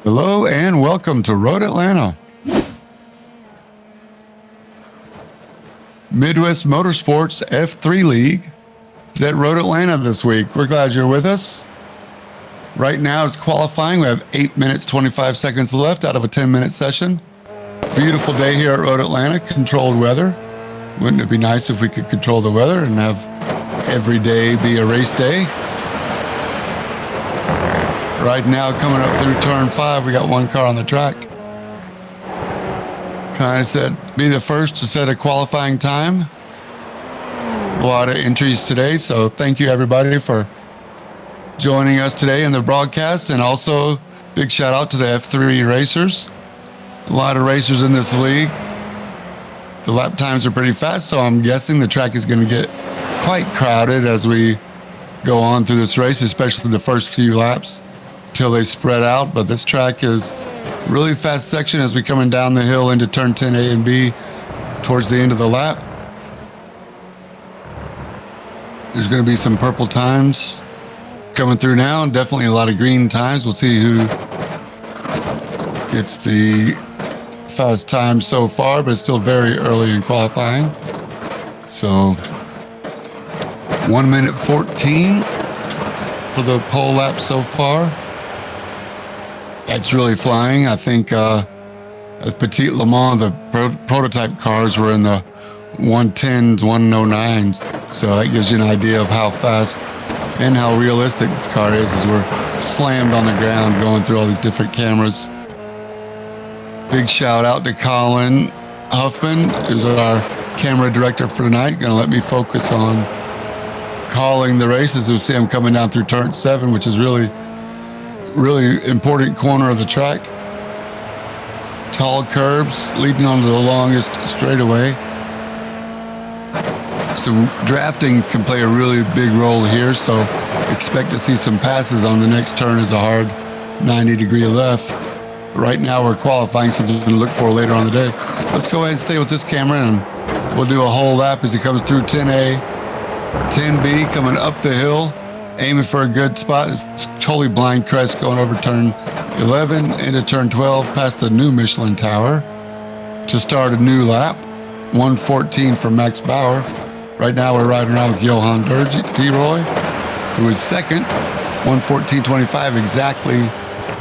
Hello and welcome to Road Atlanta, Midwest Motorsports F3 League is at Road Atlanta this week. We're glad you're with us. Right now it's qualifying. We have 8 minutes, 25 seconds left out of a 10-minute session. Beautiful day here at Road Atlanta, controlled weather. Wouldn't it be nice if we could control the weather and have every day be a race day? Right now, coming up through turn 5, we got one car on the track. Trying to be the first to set a qualifying time. A lot of entries today, so thank you everybody for joining us today in the broadcast, and also big shout out to the F3 racers. A lot of racers in this league. The lap times are pretty fast, so I'm guessing the track is going to get quite crowded as we go on through this race, especially the first few laps till they spread out. But this track is really fast section as we're coming down the hill into turn 10A and B towards the end of the lap. There's going to be some purple times coming through now, and definitely a lot of green times. We'll see who gets the fast time so far, but it's still very early in qualifying. So 1 minute 14 for the pole lap so far. That's really flying. I think at Petit Le Mans, the prototype cars were in the 110s, 109s. So that gives you an idea of how fast and how realistic this car is as we're slammed on the ground going through all these different cameras. Big shout out to Colin Huffman, who's our camera director for tonight. Going to let me focus on calling the races. You'll see him coming down through turn 7, which is really important corner of the track. Tall curbs leading onto the longest straightaway. Some drafting can play a really big role here, so expect to see some passes on the next turn as a hard 90-degree left. Right now we're qualifying, something to look for later on in the day. Let's go ahead and stay with this camera and we'll do a whole lap as he comes through 10A, 10B, coming up the hill, aiming for a good spot. It's totally blind crest going over turn 11 into turn 12 past the new Michelin Tower to start a new lap. 114 for Max Bauer. Right now we're riding around with Johan D-Roy, who is second. 114.25, exactly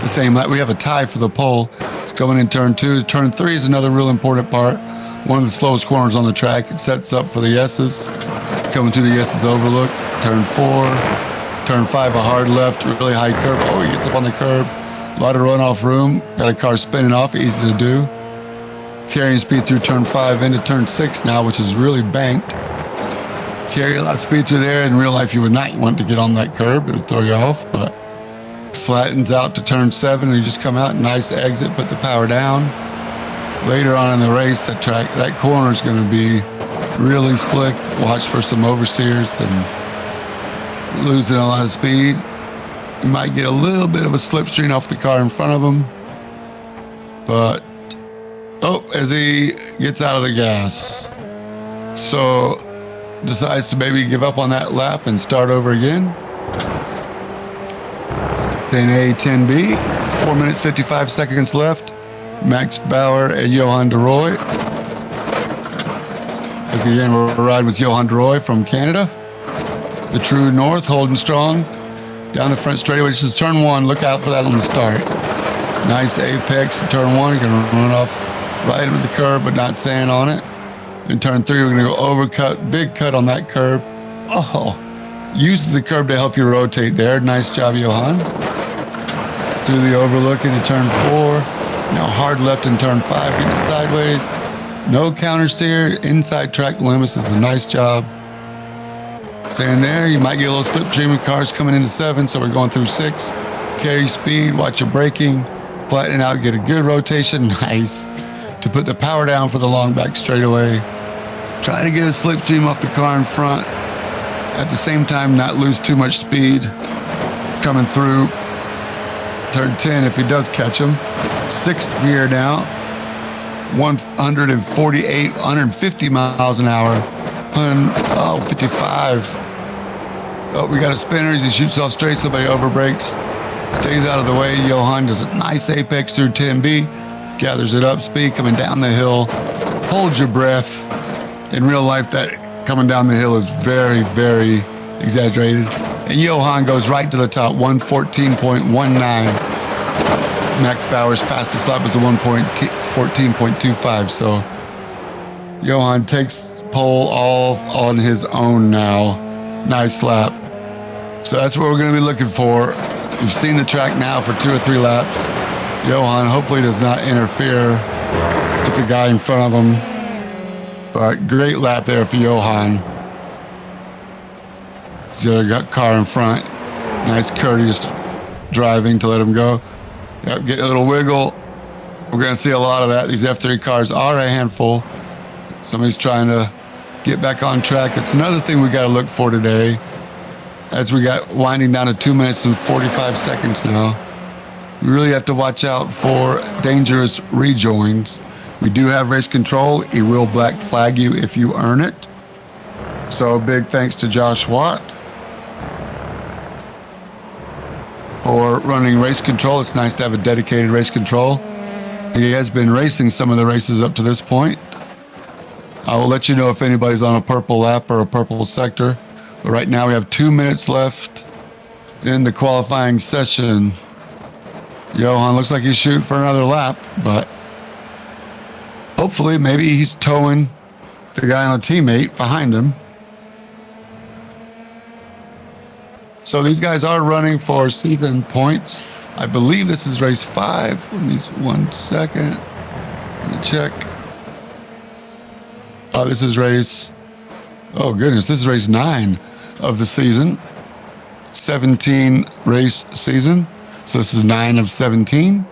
the same lap. We have a tie for the pole coming in turn 2. Turn 3 is another real important part. One of the slowest corners on the track. It sets up for the S's. Coming through the S's overlook. Turn 4. Turn 5, a hard left, really high curve. Oh, he gets up on the curb. A lot of runoff room. Got a car spinning off, easy to do. Carrying speed through turn 5 into turn 6 now, which is really banked. Carry a lot of speed through there. In real life, you would not want to get on that curb. It would throw you off, but flattens out to turn 7, and you just come out, nice exit, put the power down. Later on in the race, that corner is going to be really slick. Watch for some oversteers and losing a lot of speed. You might get a little bit of a slipstream off the car in front of him, but as he gets out of the gas, so decides to maybe give up on that lap and start over again. 10A, 10B, 4 minutes 55 seconds left. Max Bauer and Johan DeRoy. As again, we're riding with Johan DeRoy from Canada. The True North holding strong down the front straightaway. This is turn 1. Look out for that on the start. Nice apex in turn 1. You're going to run off right into the curb, but not staying on it. In turn 3, we're going to go overcut, big cut on that curb. Oh, use the curb to help you rotate there. Nice job, Johan. Through the overlook into turn 4. Now hard left in turn 5, getting sideways. No counter steer. Inside track limits is a nice job. Staying there, you might get a little slipstream of cars coming into 7, so we're going through 6. Carry speed, watch your braking, flatten out, get a good rotation. Nice. To put the power down for the long back straightaway. Try to get a slipstream off the car in front. At the same time, not lose too much speed coming through turn 10 if he does catch him. 6th gear now. 150 miles an hour. 55. Oh, we got a spinner as he shoots off straight. Somebody overbrakes. Stays out of the way. Johan does a nice apex through 10B. Gathers it up, speed coming down the hill. Hold your breath. In real life, that coming down the hill is very, very exaggerated. And Johan goes right to the top, 114.19. Max Bauer's fastest lap was a 1:14.25. So Johan takes pole all on his own now. Nice lap. So that's what we're going to be looking for. We've seen the track now for 2 or 3 laps. Johan hopefully does not interfere with the guy in front of him. But great lap there for Johan. The other car in front. Nice courteous driving to let him go. Yep, get a little wiggle. We're going to see a lot of that. These F3 cars are a handful. Somebody's trying to get back on track. It's another thing we got to look for today, as we got winding down to 2 minutes and 45 seconds now. We really have to watch out for dangerous rejoins. We do have race control. He will black flag you if you earn it. So big thanks to Josh Watt for running race control. It's nice to have a dedicated race control. He has been racing some of the races up to this point. I will let you know if anybody's on a purple lap or a purple sector. But right now we have 2 minutes left in the qualifying session. Johan looks like he's shooting for another lap, but hopefully maybe he's towing the guy on a teammate behind him. So these guys are running for season points. I believe this is race 5. Let me 1 second. Let me check. Oh, this is race. Oh goodness, this is race 9 of the season. 17 race season. So this is 9 of 17.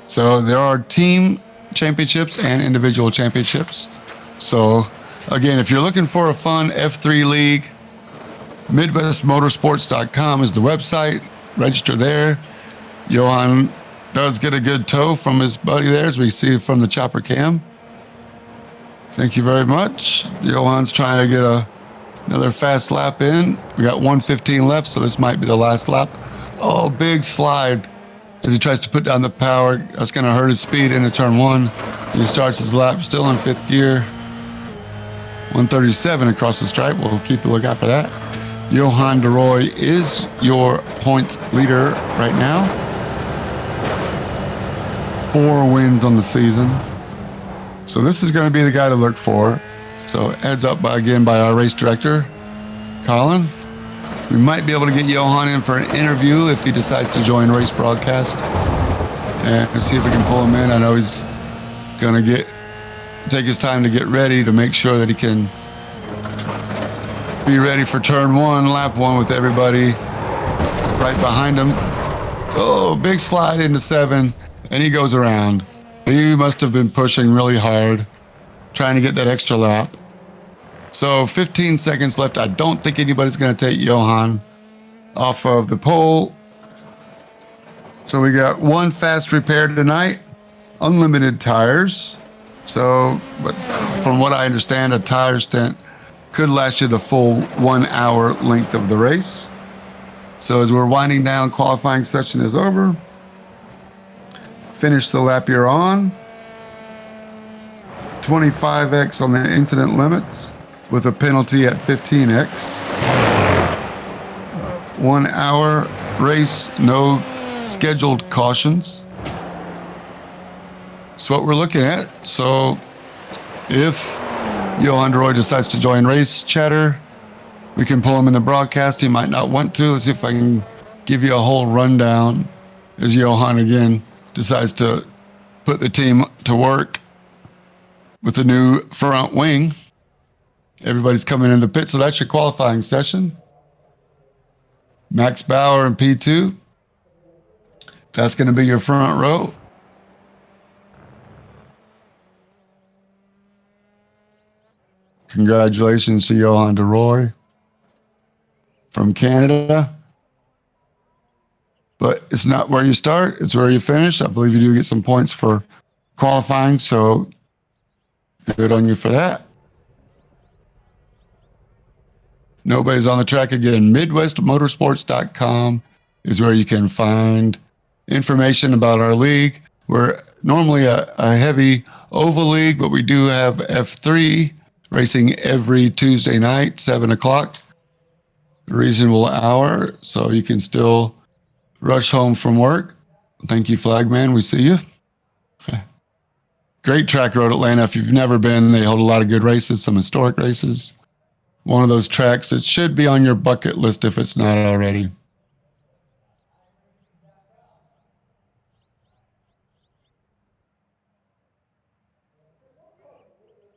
So there are team championships and individual championships. So again, if you're looking for a fun F3 league, MidwestMotorsports.com is the website. Register there. Johan does get a good tow from his buddy there, as we see from the chopper cam. Thank you very much. Johan's trying to get another fast lap in. We got 1:15 left, so this might be the last lap. Oh, big slide as he tries to put down the power. That's going to hurt his speed into turn 1. He starts his lap still in 5th gear. 137 across the stripe. We'll keep a lookout for that. Johan de Roy is your points leader right now. 4 wins on the season. So this is going to be the guy to look for. So heads up again by our race director, Colin. We might be able to get Johan in for an interview if he decides to join race broadcast, and see if we can pull him in. I know he's going to take his time to get ready to make sure that he can be ready for turn 1, lap 1 with everybody right behind him. Oh, big slide into 7, and he goes around. He must have been pushing really hard, trying to get that extra lap. So 15 seconds left. I don't think anybody's going to take Johan off of the pole. So we got 1 fast repair tonight, unlimited tires. So, but from what I understand, a tire stint could last you the full 1 hour length of the race. So as we're winding down, qualifying session is over. Finish the lap you're on. 25x on the incident limits with a penalty at 15x. 1 hour race, no scheduled cautions. That's what we're looking at. So if Johan de Roy decides to join race chatter, we can pull him in the broadcast. He might not want to. Let's see if I can give you a whole rundown as Johan again decides to put the team to work with the new front wing. Everybody's coming in the pit, so that's your qualifying session. Max Bauer in P2. That's going to be your front row. Congratulations to Johan de Roy from Canada. But it's not where you start, it's where you finish. I believe you do get some points for qualifying, so good on you for that. Nobody's on the track again. MidwestMotorsports.com is where you can find information about our league. We're normally a heavy oval league, but we do have F3 racing every Tuesday night, 7 o'clock, reasonable hour, so you can still rush home from work. Thank you, Flagman. We see you. Great track, Road Atlanta. If you've never been, they hold a lot of good races, some historic races. One of those tracks that should be on your bucket list if it's not already.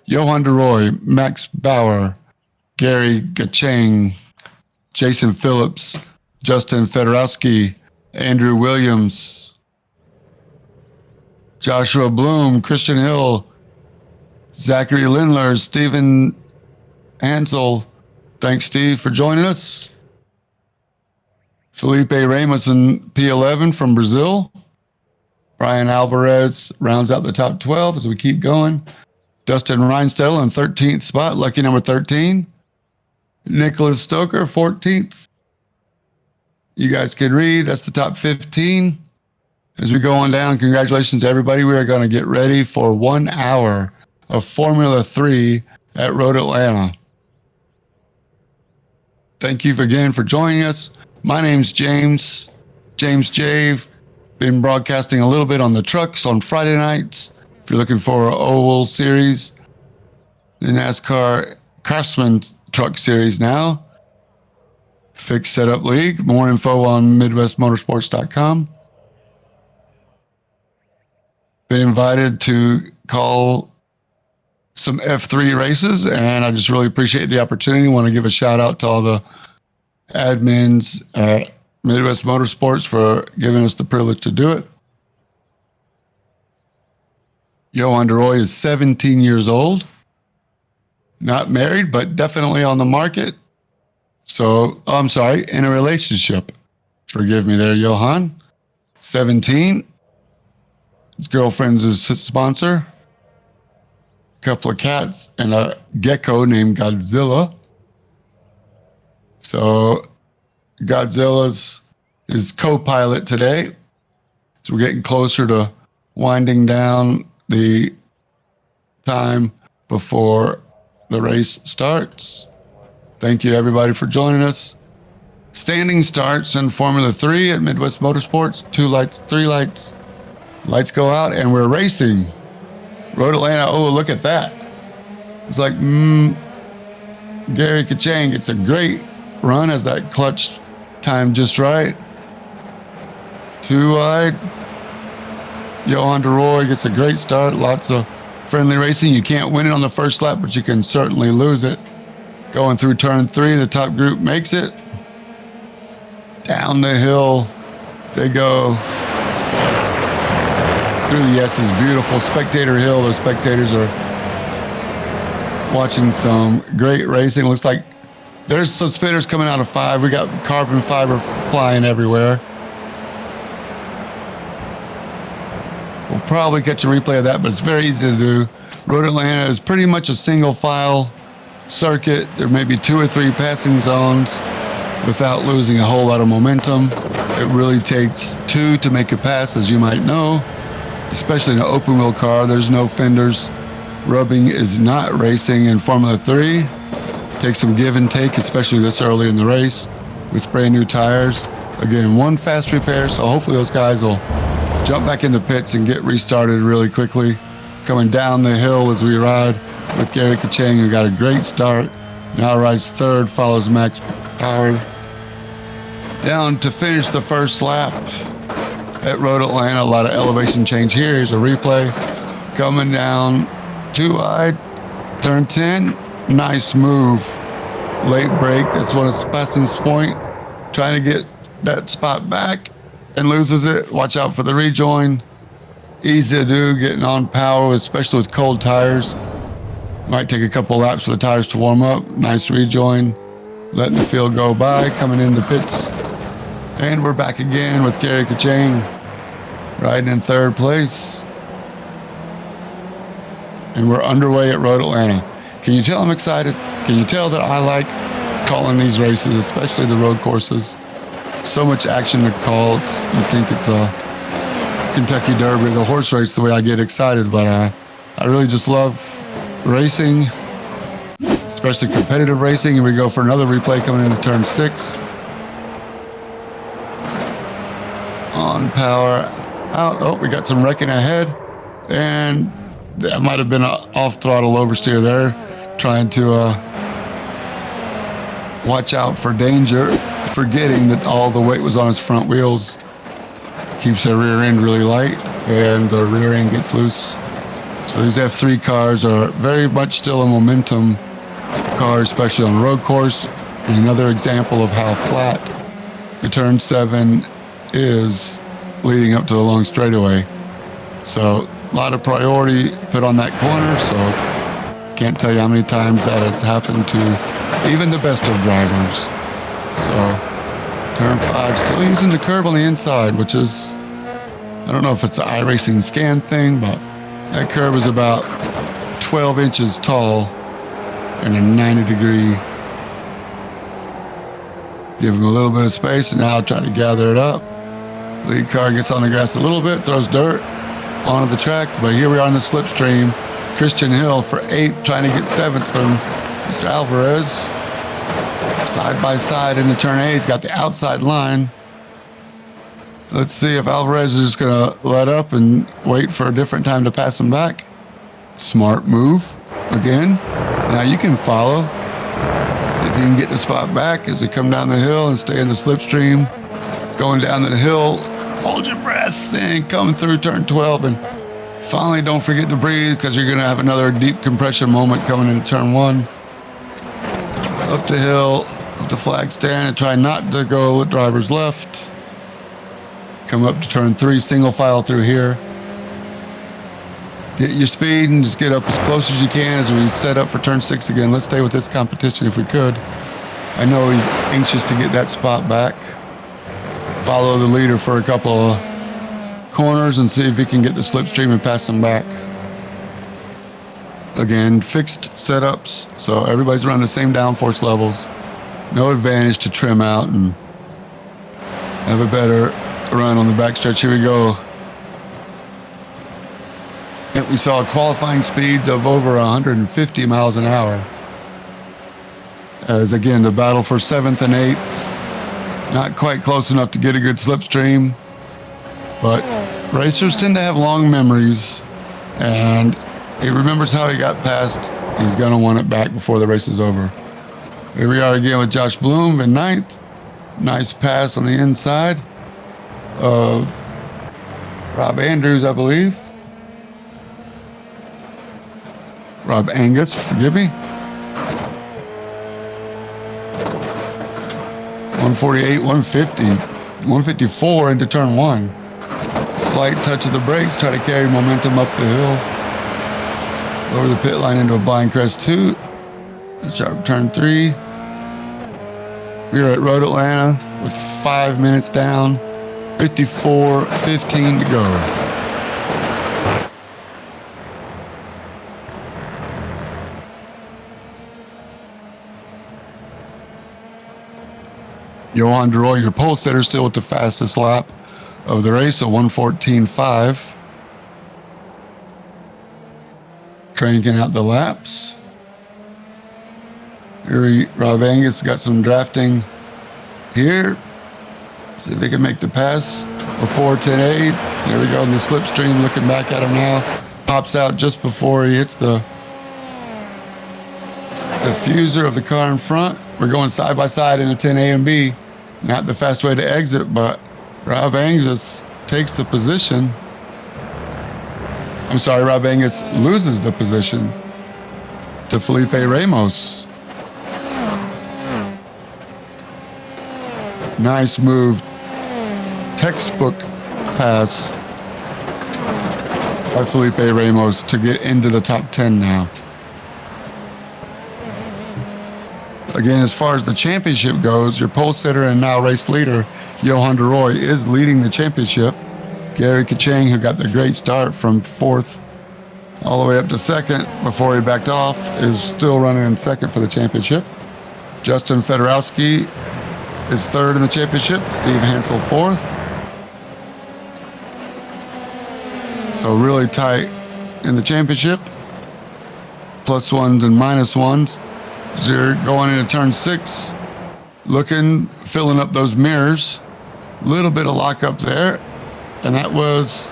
Johan DeRoy, Max Bauer, Gary Gacheng, Jason Phillips, Justin Fedorowski, Andrew Williams, Joshua Bloom, Christian Hill, Zachary Lindler, Stephen Ansel. Thanks, Steve, for joining us. Felipe Ramos in P11 from Brazil. Brian Alvarez rounds out the top 12 as we keep going. Dustin Reinstettel in 13th spot, lucky number 13. Nicholas Stoker, 14th. You guys can read. That's the top 15. As we go on down, congratulations to everybody. We are going to get ready for 1 hour of Formula 3 at Road Atlanta. Thank you again for joining us. My name's James Jave. Been broadcasting a little bit on the trucks on Friday nights. If you're looking for an oval series, the NASCAR Craftsman Truck Series now. Fixed Setup League. More info on MidwestMotorsports.com. Been invited to call some F3 races, and I just really appreciate the opportunity. Want to give a shout out to all the admins at Midwest Motorsports for giving us the privilege to do it. Johan DeRoy is 17 years old, not married, but definitely on the market. So, I'm sorry, in a relationship. Forgive me there, Johan. 17. His girlfriend's his sponsor. Couple of cats and a gecko named Godzilla. So Godzilla's his co-pilot today. So we're getting closer to winding down the time before the race starts. Thank you everybody for joining us. Standing starts in Formula 3 at Midwest Motorsports. 2 lights, 3 lights. Lights go out and we're racing. Road Atlanta, oh, look at that. It's like, Gary Kachang gets a great run as that clutch time just right. 2 wide. Johan DeRoy gets a great start. Lots of friendly racing. You can't win it on the first lap, but you can certainly lose it. Going through turn 3, the top group makes it. Down the hill they go. Through the S's, beautiful Spectator Hill. Those spectators are watching some great racing. Looks like there's some spinners coming out of 5. We got carbon fiber flying everywhere. We'll probably catch a replay of that, but it's very easy to do. Road Atlanta is pretty much a single file circuit. There may be 2 or 3 passing zones without losing a whole lot of momentum. It really takes 2 to make a pass, as you might know. Especially in an open wheel car, there's no fenders. Rubbing is not racing in Formula 3. Take some give and take, especially this early in the race with brand new tires. Again, 1 fast repair, so hopefully those guys will jump back in the pits and get restarted really quickly. Coming down the hill as we ride with Gary Kachang, who got a great start. Now rides 3rd, follows Max Power. Down to finish the first lap at Road Atlanta. A lot of elevation change here. Here's a replay. Coming down 2 wide, turn 10. Nice move. Late break. That's one of Spassim's point. Trying to get that spot back and loses it. Watch out for the rejoin. Easy to do, getting on power, especially with cold tires. Might take a couple laps for the tires to warm up. Nice rejoin. Letting the field go by. Coming into the pits. And we're back again with Gary Kachang riding in 3rd place. And we're underway at Road Atlanta. Can you tell I'm excited? Can you tell that I like calling these races, especially the road courses. So much action to call. You think it's a Kentucky Derby, the horse race, the way I get excited, but I really just love racing, especially competitive racing. And we go for another replay coming into turn 6. On power out. Oh, we got some wrecking ahead, and that might have been an off throttle oversteer there, trying to watch out for danger, forgetting that all the weight was on his front wheels. Keeps their rear end really light, and the rear end gets loose. So these F3 cars are very much still a momentum car, especially on road course. And another example of how flat the turn 7 is leading up to the long straightaway. So a lot of priority put on that corner. So can't tell you how many times that has happened to even the best of drivers. So turn 5, still using the curb on the inside, which is, I don't know if it's an iRacing scan thing, but that curb is about 12 inches tall and a 90-degree. Give him a little bit of space, and now try to gather it up. Lead car gets on the grass a little bit, throws dirt onto the track, but here we are in the slipstream. Christian Hill for 8th, trying to get 7th from Mr. Alvarez. Side by side into turn 8, he's got the outside line. Let's see if Alvarez is just going to let up and wait for a different time to pass him back. Smart move again. Now you can follow. See if you can get the spot back as they come down the hill and stay in the slipstream. Going down the hill, hold your breath, and come through turn 12. And finally, don't forget to breathe, because you're going to have another deep compression moment coming into turn 1. Up the hill, up the flag stand, and try not to go driver's left. Come up to turn 3, single file through here. Get your speed and just get up as close as you can as we set up for turn 6 again. Let's stay with this competition if we could. I know he's anxious to get that spot back. Follow the leader for a couple of corners and see if he can get the slipstream and pass him back. Again, fixed setups, so everybody's around the same downforce levels. No advantage to trim out and have a better run on the backstretch. Here we go. And we saw qualifying speeds of over 150 miles an hour. As again, the battle for 7th and 8th. Not quite close enough to get a good slipstream, but racers tend to have long memories, and he remembers how he got past. He's going to want it back before the race is over. Here we are again with Josh Bloom in 9th. Nice pass on the inside of Rob Andrews, I believe. Rob Angus, forgive me. 148, 150, 154 into turn 1. Slight touch of the brakes, try to carry momentum up the hill. Over the pit line into a blind crest 2. Sharp turn 3. We are at Road Atlanta with 5 minutes down, 54:15 to go. Johan de Rooij, your pole sitter, still with the fastest lap of the race, a 1:14.5. Cranking out the laps. Here, Rob Angus got some drafting here. See if he can make the pass before 10.8. There we go in the slipstream, looking back at him now. Pops out just before he hits the diffuser of the car in front. We're going side by side into 10A and B. Not the fast way to exit, but Rob Angus takes the position. I'm sorry, Rob Angus loses the position to Felipe Ramos. Nice move. Textbook pass by Felipe Ramos to get into the top 10 now. Again, as far as the championship goes, your pole sitter and now race leader, Johan de Rooij, is leading the championship. Gary Kachang, who got the great start from 4th all the way up to 2nd before he backed off, is still running in 2nd for the championship. Justin Fedorowski is third in the championship. Steve Hansel fourth. So really tight in the championship. Plus ones and minus ones. So you're going into turn 6, looking, filling up those mirrors. Little bit of lockup there. And that was,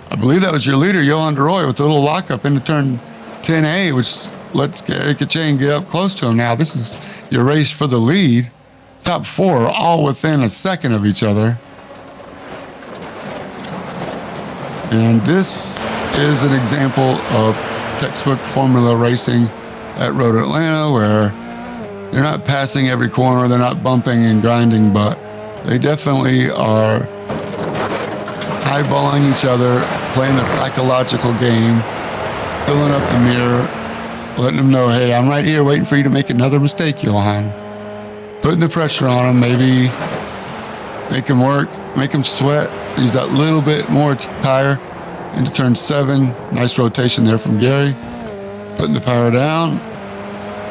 I believe that was your leader, Johan de Rooij, with a little lockup into turn 10A, which lets Gary Kachane get up close to him. Now, this is your race for the lead. Top 4 all within a second of each other. And this is an example of textbook formula racing at Road Atlanta, where they're not passing every corner, they're not bumping and grinding, but they definitely are eyeballing each other, playing the psychological game, filling up the mirror, letting them know, hey, I'm right here waiting for you to make another mistake, Johan. Putting the pressure on them, maybe make them work, make them sweat, use that little bit more tire into turn 7. Nice rotation there from Gary. Putting the power down.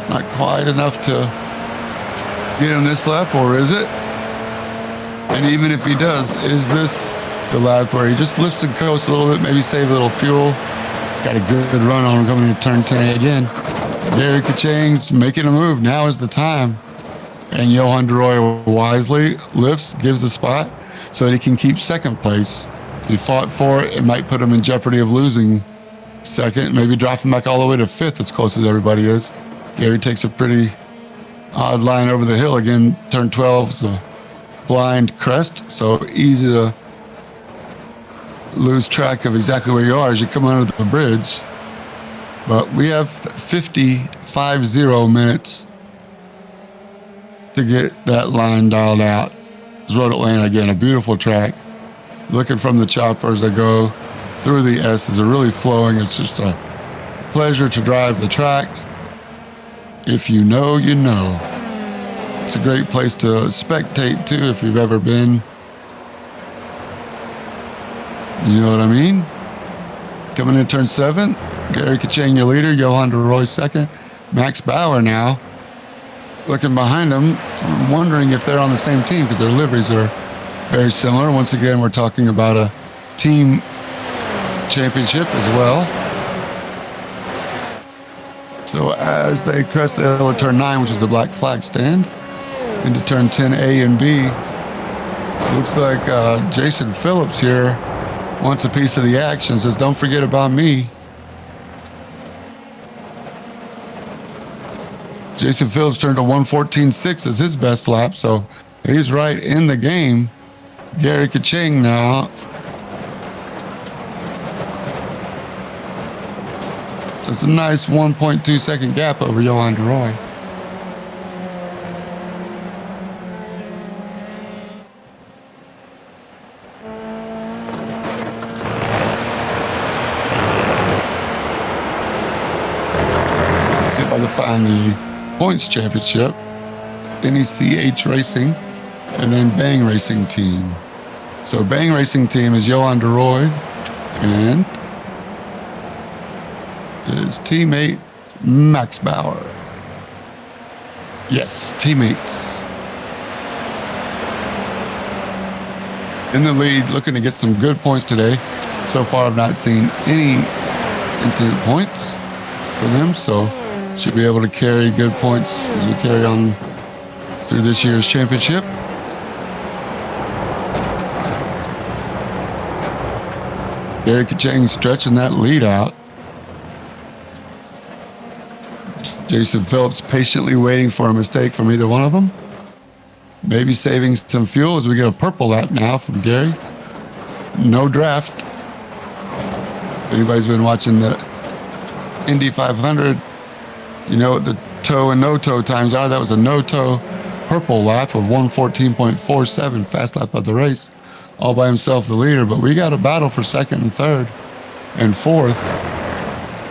Not quite enough to get him this lap, or is it? And even if he does, is this the lap where he just lifts and coasts a little bit, maybe save a little fuel? He's got a good run on him coming into turn 10 again. Gary Kachane's making a move. Now is the time. And Johan de Rooij wisely lifts, gives the spot so that he can keep second place. If he fought for it, it might put him in jeopardy of losing second, maybe drop him back all the way to 5th as close as everybody is. Gary takes a pretty odd line over the hill. Again, turn 12 is a blind crest, so easy to lose track of exactly where you are as you come under the bridge. But we have 50 minutes to get that line dialed out. It's Road Atlanta, again, a beautiful track. Looking from the choppers that go through the S's are really flowing. It's just a pleasure to drive the track. If you know, you know. It's a great place to spectate too if you've ever been. You know what I mean? Coming in turn 7, Gary Kachane, your leader, Johan de Rooij second. Max Bauer now looking behind him, wondering if they're on the same team because their liveries are very similar. Once again, we're talking about a team championship as well. So as they crest the hill at turn 9, which is the black flag stand, into turn 10A and B, it looks like Jason Phillips here wants a piece of the action, says, don't forget about me. Jason Phillips turned to 1:14.6 as his best lap, so he's right in the game. Gary Kachane now. It's a nice 1.2 second gap over Johan de Rooij. Let's see if I can find the points championship, NECH Racing, and then Bang Racing Team. So Bang Racing Team is Johan de Rooij and his teammate Max Bauer. Yes, teammates. In the lead, looking to get some good points today. So far, I've not seen any incident points for them, so should be able to carry good points as we carry on through this year's championship. Gary Kachane stretching that lead out. Jason Phillips patiently waiting for a mistake from either one of them. Maybe saving some fuel as we get a purple lap now from Gary. No draft. If anybody's been watching the Indy 500, you know what the toe and no toe times are. That was a no toe purple lap of 1:14.47, fast lap of the race. All by himself, the leader. But we got a battle for second and third and fourth.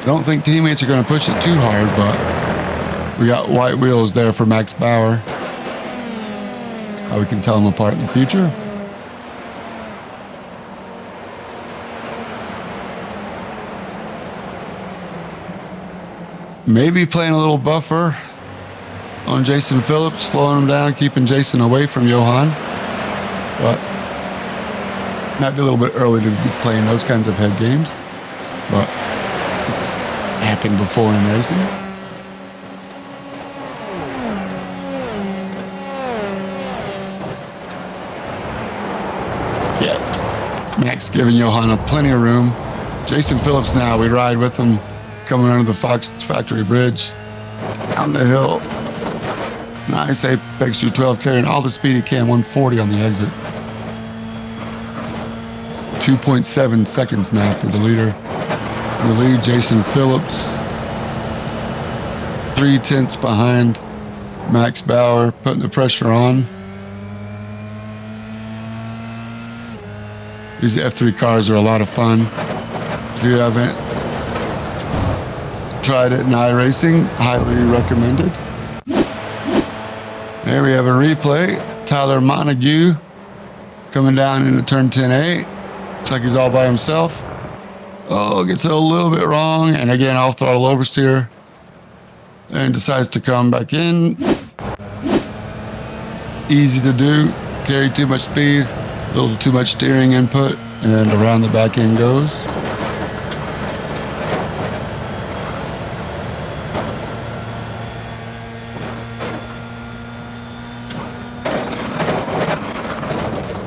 I don't think teammates are going to push it too hard, but we got white wheels there for Max Bauer. How we can tell them apart in the future. Maybe playing a little buffer on Jason Phillips, slowing him down, keeping Jason away from Johan. But might be a little bit early to be playing those kinds of head games. But it's happened before in racing. Yeah, Max giving Johan plenty of room. Jason Phillips now, we ride with him coming under the Fox Factory Bridge. Down the hill. Nice apex through 12, carrying all the speed he can, 140 on the exit. 2.7 seconds now for the leader. The lead, Jason Phillips. 0.3 behind Max Bauer, putting the pressure on. These F3 cars are a lot of fun. If you haven't tried it in iRacing, highly recommended. There we have a replay. Tyler Montague coming down into turn 10A. Looks like he's all by himself. Oh, gets it a little bit wrong. And again, off throttle oversteer. And decides to come back in. Easy to do. Carry too much speed. A little too much steering input. And around the back end goes.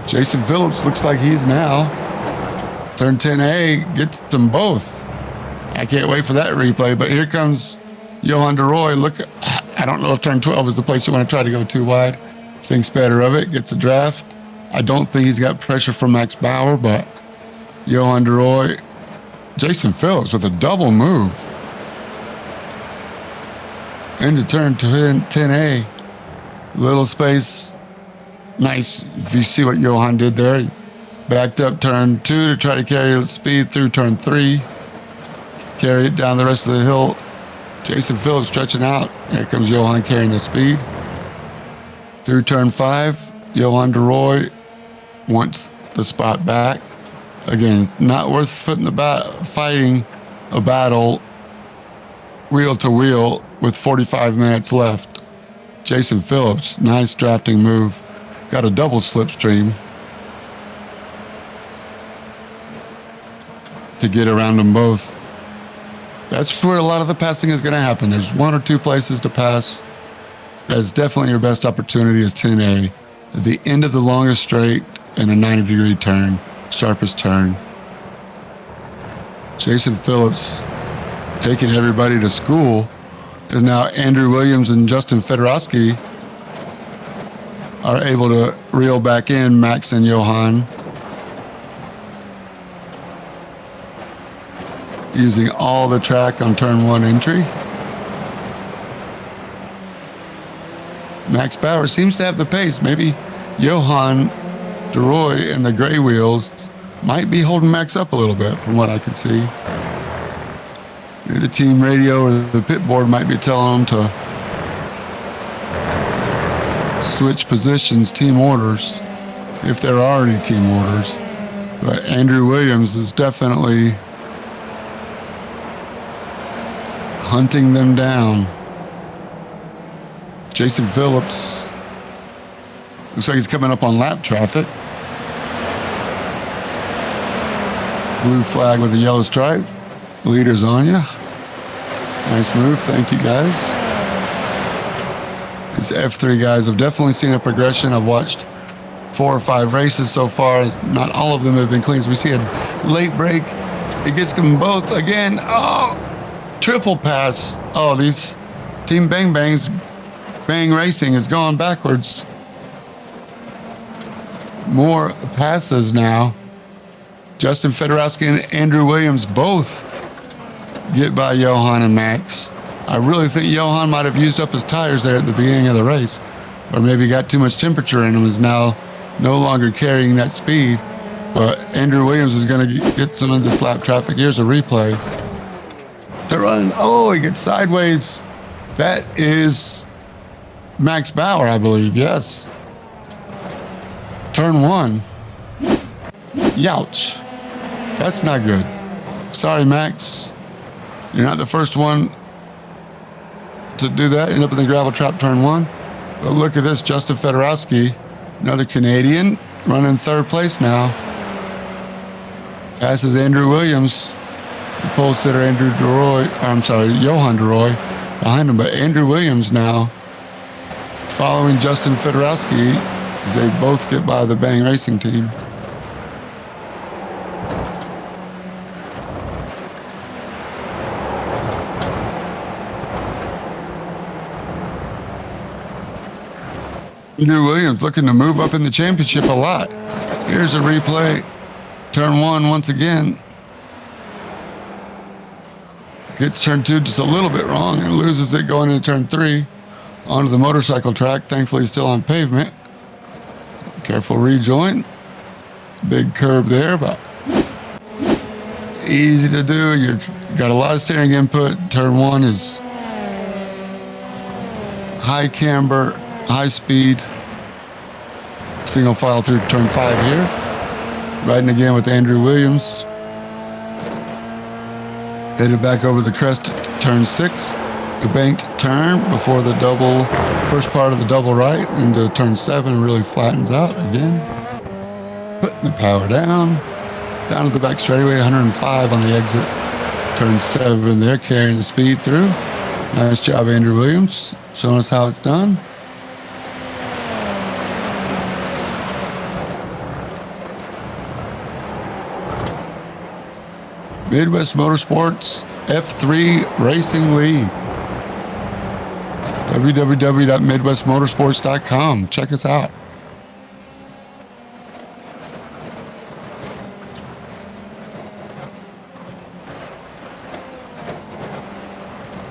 Jason Phillips looks like he's now. Turn 10A gets them both. I can't wait for that replay, but here comes Johan de Rooij. Look, I don't know if turn 12 is the place you want to try to go too wide. Thinks better of it, gets a draft. I don't think he's got pressure from Max Bauer, but Johan de Rooij, Jason Phillips with a double move. Into turn 10A. Little space. Nice. If you see what Johan did there, he backed up turn 2 to try to carry the speed through turn 3. Carry it down the rest of the hill. Jason Phillips stretching out. Here comes Johan carrying the speed. Through turn 5, Johan de Rooij wants the spot back. Again, it's not worth fighting a battle wheel to wheel with 45 minutes left. Jason Phillips, nice drafting move. Got a double slipstream to get around them both. That's where a lot of the passing is going to happen. There's one or two places to pass. That's definitely your best opportunity is 10A. At the end of the longest straight and a 90-degree turn, sharpest turn. Jason Phillips taking everybody to school is now Andrew Williams and Justin Fedorowski are able to reel back in Max and Johan. Using all the track on turn 1 entry. Max Bauer seems to have the pace. Maybe Johan de Rooij and the gray wheels might be holding Max up a little bit from what I can see. Maybe the team radio or the pit board might be telling them to switch positions, team orders, if there are any team orders. But Andrew Williams is definitely hunting them down. Jason Phillips looks like he's coming up on lap traffic. Blue flag with a yellow stripe. The leader's on you. Nice move. Thank you, guys. These F3 guys have definitely seen a progression. I've watched 4 or 5 races so far. Not all of them have been clean. So we see a late break. It gets them both again. Oh, triple pass. Oh, these Team Bang Bangs, Bang Racing is going backwards. More passes now. Justin Fedorowski and Andrew Williams both get by Johan and Max. I really think Johan might have used up his tires there at the beginning of the race, or maybe got too much temperature in him, is now no longer carrying that speed. But Andrew Williams is going to get some of this lap traffic. Here's a replay. They're running. Oh, he gets sideways. That is Max Bauer, I believe. Yes. Turn 1. Youch. That's not good. Sorry, Max. You're not the first one to do that. End up in the gravel trap turn 1. But look at this, Justin Fedorowski, another Canadian, running 3rd place now. Passes Andrew Williams, the pole sitter Johan DeRoy behind him. But Andrew Williams now following Justin Fedorowski as they both get by the Bang Racing team. Andrew Williams looking to move up in the championship a lot. Here's a replay. Turn 1 once again. Gets turn 2 just a little bit wrong and loses it going into turn 3 onto the motorcycle track. Thankfully still on pavement. Careful rejoin. Big curb there, but easy to do. You've got a lot of steering input. Turn 1 is high camber, high speed. Single file through turn 5 here. Riding again with Andrew Williams. Headed back over the crest to turn 6. The banked turn before the first part of the double right into turn 7 really flattens out again. Putting the power down to the back straightaway, 105 on the exit. Turn 7 there, carrying the speed through. Nice job, Andrew Williams, showing us how it's done. Midwest Motorsports F3 Racing League. www.midwestmotorsports.com. Check us out.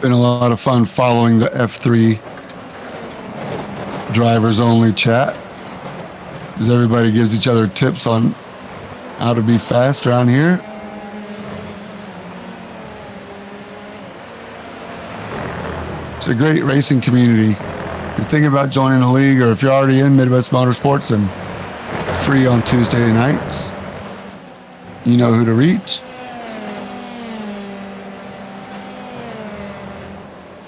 Been a lot of fun following the F3 drivers only chat as everybody gives each other tips on how to be fast around here. It's a great racing community. If you're thinking about joining a league, or if you're already in Midwest Motorsports and free on Tuesday nights, you know who to reach.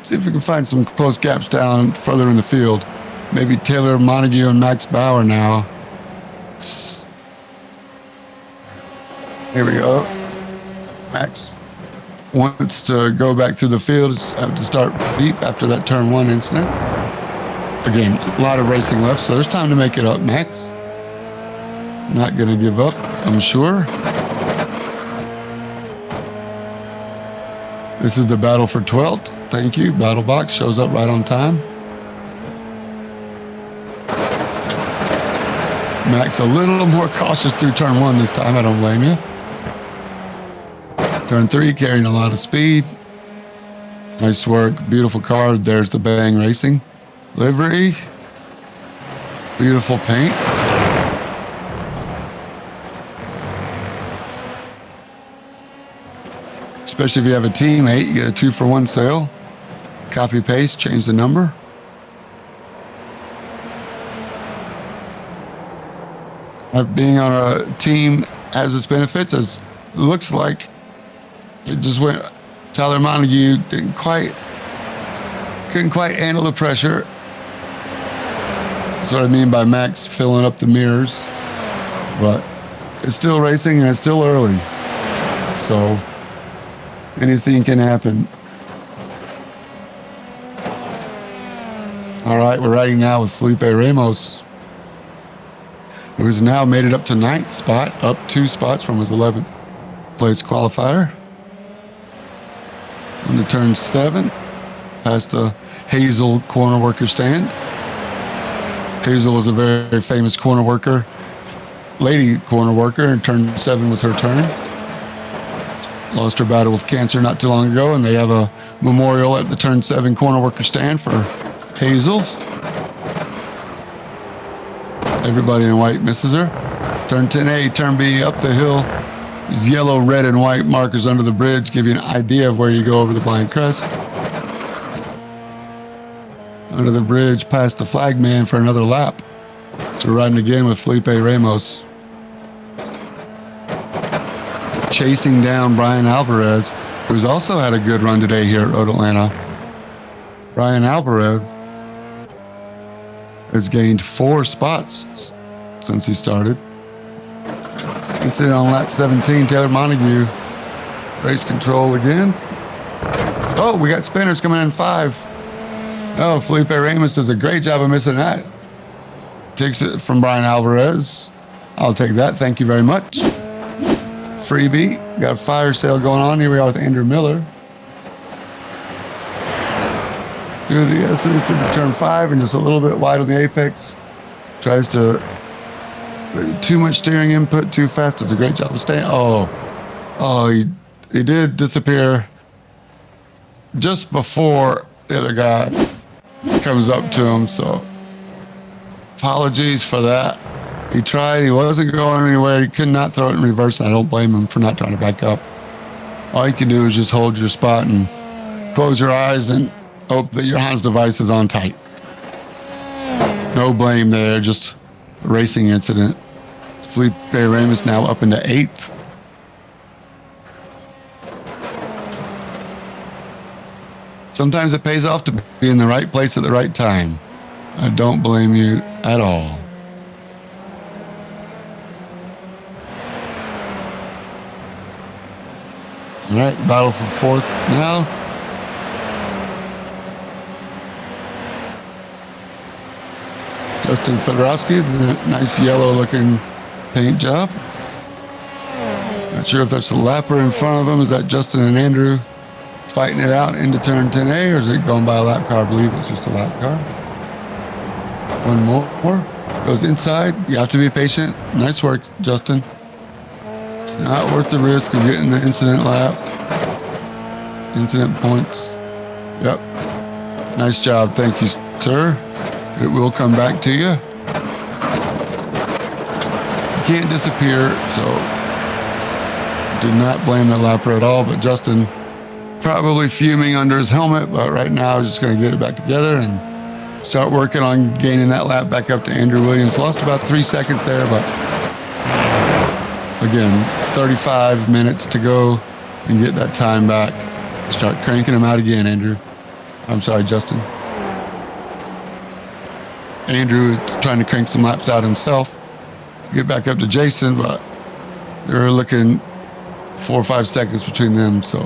See if we can find some close gaps down further in the field. Maybe Taylor Montague and Max Bauer now. Here we go. Max wants to go back through the field, have to start deep after that turn 1 incident. Again, a lot of racing left, so there's time to make it up, Max. Not going to give up, I'm sure. This is the battle for 12th. Thank you. Battle box shows up right on time. Max a little more cautious through turn 1 this time. I don't blame you. Turn 3, carrying a lot of speed. Nice work. Beautiful car. There's the Bang Racing livery. Beautiful paint. Especially if you have a teammate, you get a 2-for-1 sale. Copy paste, change the number. Being on a team has its benefits, as it looks like it just went. Tyler Montague couldn't quite handle the pressure. That's what I mean by Max filling up the mirrors. But it's still racing and it's still early, so anything can happen. All right, we're riding now with Felipe Ramos, who has now made it up to 9th spot, up 2 spots from his 11th place qualifier. On the turn 7, past the Hazel corner worker stand. Hazel was a very famous corner worker, lady corner worker, and turn 7 was her turn. Lost her battle with cancer not too long ago, and they have a memorial at the turn 7 corner worker stand for Hazel. Everybody in white misses her. Turn 10A, turn B, up the hill. These yellow, red, and white markers under the bridge give you an idea of where you go over the blind crest. Under the bridge, past the flagman for another lap. So we're riding again with Felipe Ramos. Chasing down Brian Alvarez, who's also had a good run today here at Road Atlanta. Ryan Alvarez has gained 4 spots since he started. He's sitting on lap 17. Taylor Montague, race control again. Oh, we got spinners coming in 5. Oh, Felipe Ramos does a great job of missing that. Takes it from Brian Alvarez. I'll take that. Thank you very much. Freebie. Got a fire sale going on. Here we are with Andrew Miller. Through the S's to turn 5 and just a little bit wide on the apex. Tries to too much steering input too fast. Does a great job of staying. Oh, he did disappear just before the other guy comes up to him. So apologies for that. He tried. He wasn't going anywhere. He could not throw it in reverse. And I don't blame him for not trying to back up. All you can do is just hold your spot and close your eyes and hope that your Hans device is on tight. No blame there, just a racing incident. Felipe Ramos now up into 8th. Sometimes it pays off to be in the right place at the right time. I don't blame you at all. All right, battle for 4th now. Justin Fedorowski, the nice yellow looking paint job. Not sure if that's the lapper in front of him. Is that Justin and Andrew fighting it out into turn 10A, or is it going by a lap car? I believe it's just a lap car. One more. Goes inside. You have to be patient. Nice work, Justin. It's not worth the risk of getting the incident lap. Incident points. Yep. Nice job. Thank you, sir. It will come back to you. You can't disappear, so do not blame the lapper at all. But Justin probably fuming under his helmet, but right now just going to get it back together and start working on gaining that lap back up to Andrew Williams. Lost about 3 seconds there, but again, 35 minutes to go and get that time back. Start cranking him out again, Andrew. I'm sorry, Justin. Andrew is trying to crank some laps out himself, get back up to Jason, but they're looking 4 or 5 seconds between them, so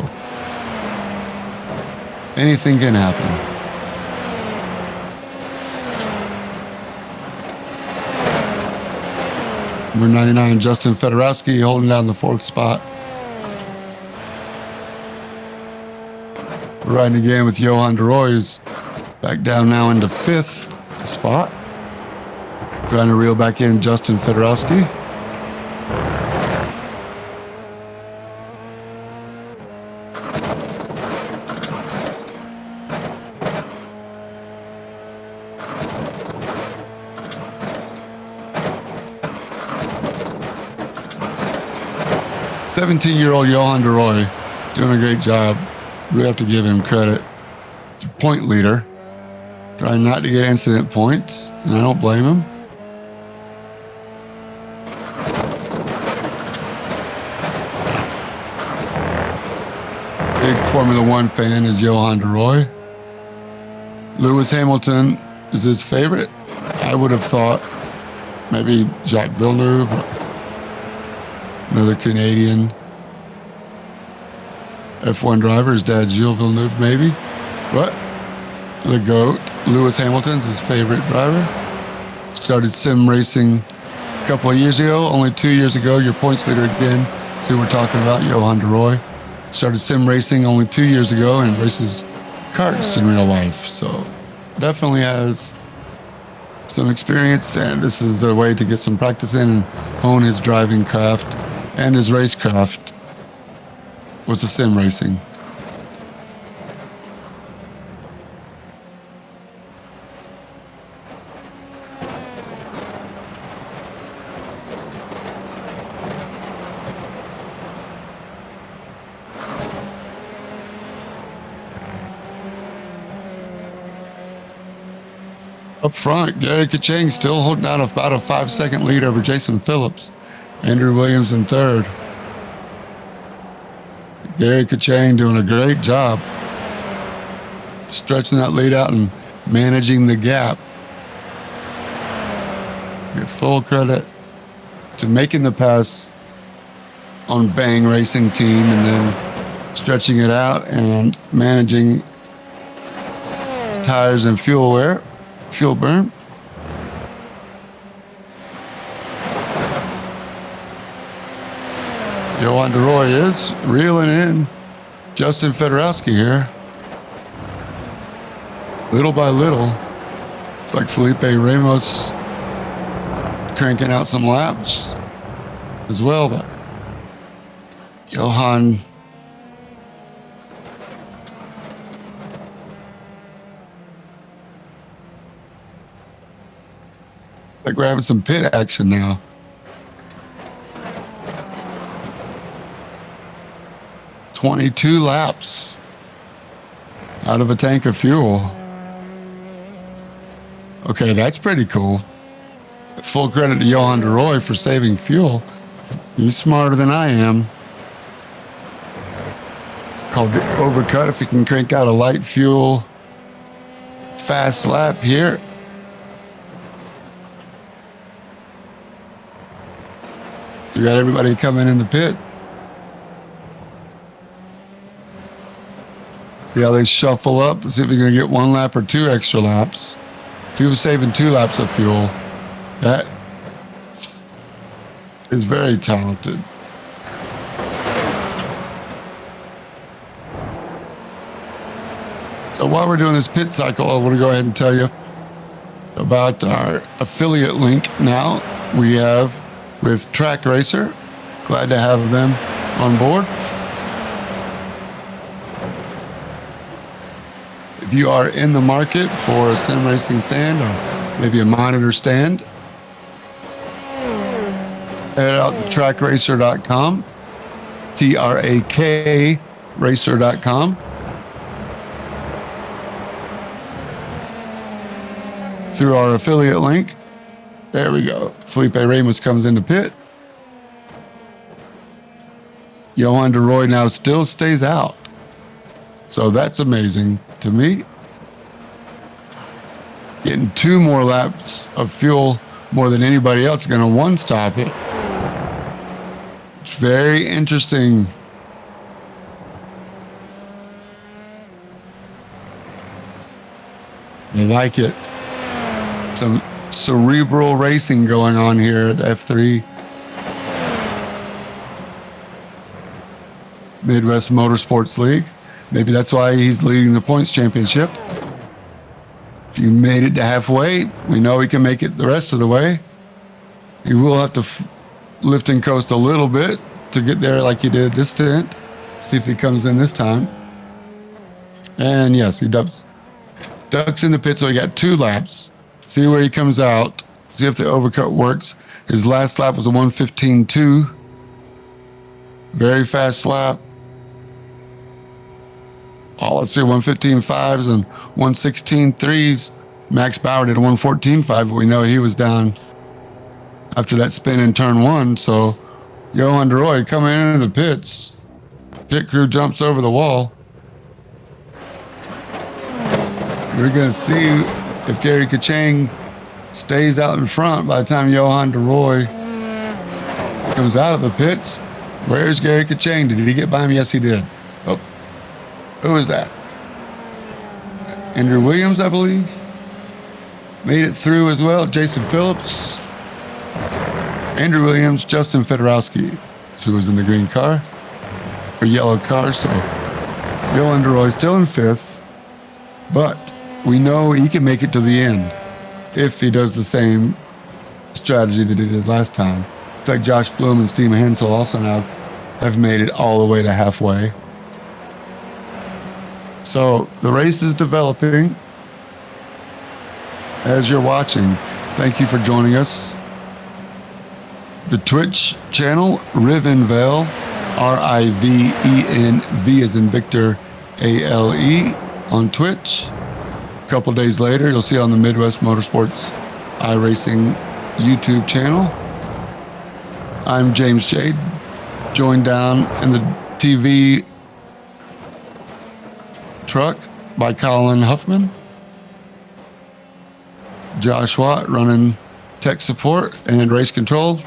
anything can happen. Number 99, Justin Fedorowski, holding down the 4th spot. We're riding again with Johan DeRoy, who's back down now into 5th spot. Trying to reel back in Justin Fedorowski. "17-year-old Johan DeRoy doing a great job. We have to give him credit. Point leader. Trying not to get incident points, and I don't blame him. Big Formula One fan is Johan DeRoy. Lewis Hamilton is his favorite. I would have thought maybe Jacques Villeneuve, another Canadian F1 driver. His dad, Gilles Villeneuve, maybe. But the GOAT, Lewis Hamilton's his favorite driver. Started sim racing a couple of years ago. Only 2 years ago, your points leader again. See what we're talking about, Johan DeRoy. Started sim racing only 2 years ago and races karts in real life. So definitely has some experience, and this is the way to get some practice in and hone his driving craft and his racecraft with the sim racing. Up front, Gary Kachang still holding down about a 5-second lead over Jason Phillips. Andrew Williams in 3rd. Gary Kachang doing a great job. stretching that lead out and managing the gap. Give full credit to making the pass on Bang Racing Team and then stretching it out and managing his tires and fuel burn. Johan DeRoy is reeling in Justin Federowski here. Little by little, it's like Felipe Ramos cranking out some laps as well, but Johan like we're having some pit action now. "22 laps out of a tank of fuel." Okay, that's pretty cool. Full credit to Johan DeRoy for saving fuel. He's smarter than I am. It's called the overcut. If he can crank out a light fuel fast lap here. We got everybody coming in the pit. See how they shuffle up. See if he's going to get 1 lap or 2 extra laps. If he was saving 2 laps of fuel, that is very talented. So while we're doing this pit cycle, I want to go ahead and tell you about our affiliate link now we have with Track Racer. Glad to have them on board. If you are in the market for a sim racing stand or maybe a monitor stand, head out to trackracer.com, TRAK racer.com. Through our affiliate link. There we go. Felipe Ramos comes into pit. Johan DeRoy now still stays out. So that's amazing to me. Getting 2 more laps of fuel more than anybody else, going to one-stop it. It's very interesting. I like it. Some cerebral racing going on here at F3 Midwest Motorsports League. Maybe that's why he's leading the points championship. If you made it to halfway, we know he can make it the rest of the way. He will have to lift and coast a little bit to get there like he did this stint. See if he comes in this time. And yes, he ducks in the pit, so he got 2 laps. See where he comes out. See if the overcut works. His last lap was a 1:15.2. Very fast lap. Oh, let's see, 1:15.5s and 1:16.3s. Max Bauer did a 1:14.5, but we know he was down after that spin in turn 1. So Johan DeRoy coming into the pits. Pit crew jumps over the wall. We're going to see if Gary Kachang stays out in front by the time Johan DeRoy comes out of the pits. Where's Gary Kachang? Did he get by him? Yes, he did. Oh, who is that? Andrew Williams, I believe. Made it through as well. Jason Phillips. Andrew Williams, Justin Federowski, who was in the green car, or yellow car. So Johan DeRoy still in 5th, but we know he can make it to the end if he does the same strategy that he did last time. It's like Josh Bloom and Steve Hensel also now have made it all the way to halfway. So the race is developing as you're watching. Thank you for joining us. The Twitch channel, Rivenvale, RIVENV as in Victor, ALE on Twitch. A couple days later, you'll see on the Midwest Motorsports iRacing YouTube channel. I'm James Jade, joined down in the TV truck by Colin Huffman. Josh Watt running tech support and race control.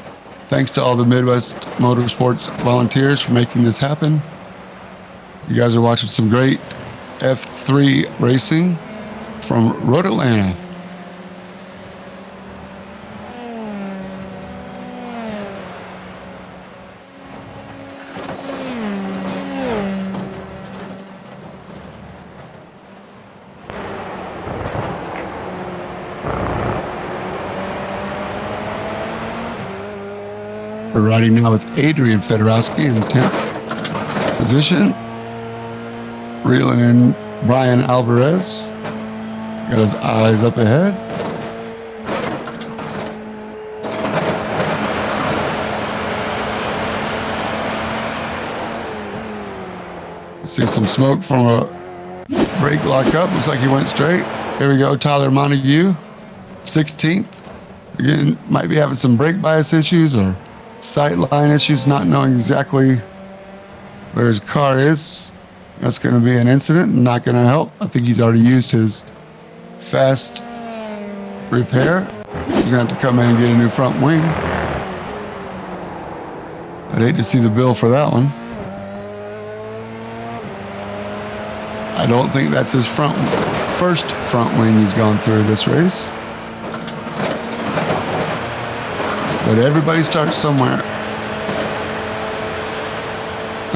Thanks to all the Midwest Motorsports volunteers for making this happen. You guys are watching some great F3 racing from Road Atlanta. We're riding now with Adrian Fedorowski in 10th position. Reeling in Brian Alvarez. Got his eyes up ahead. See some smoke from a brake lockup. Looks like he went straight. Here we go, Tyler Montague, 16th. Again, might be having some brake bias issues or sight line issues, not knowing exactly where his car is. That's going to be an incident and not going to help. I think he's already used his fast repair. He's going to have to come in and get a new front wing. I'd hate to see the bill for that one. I don't think that's his first front wing he's gone through this race. But everybody starts somewhere.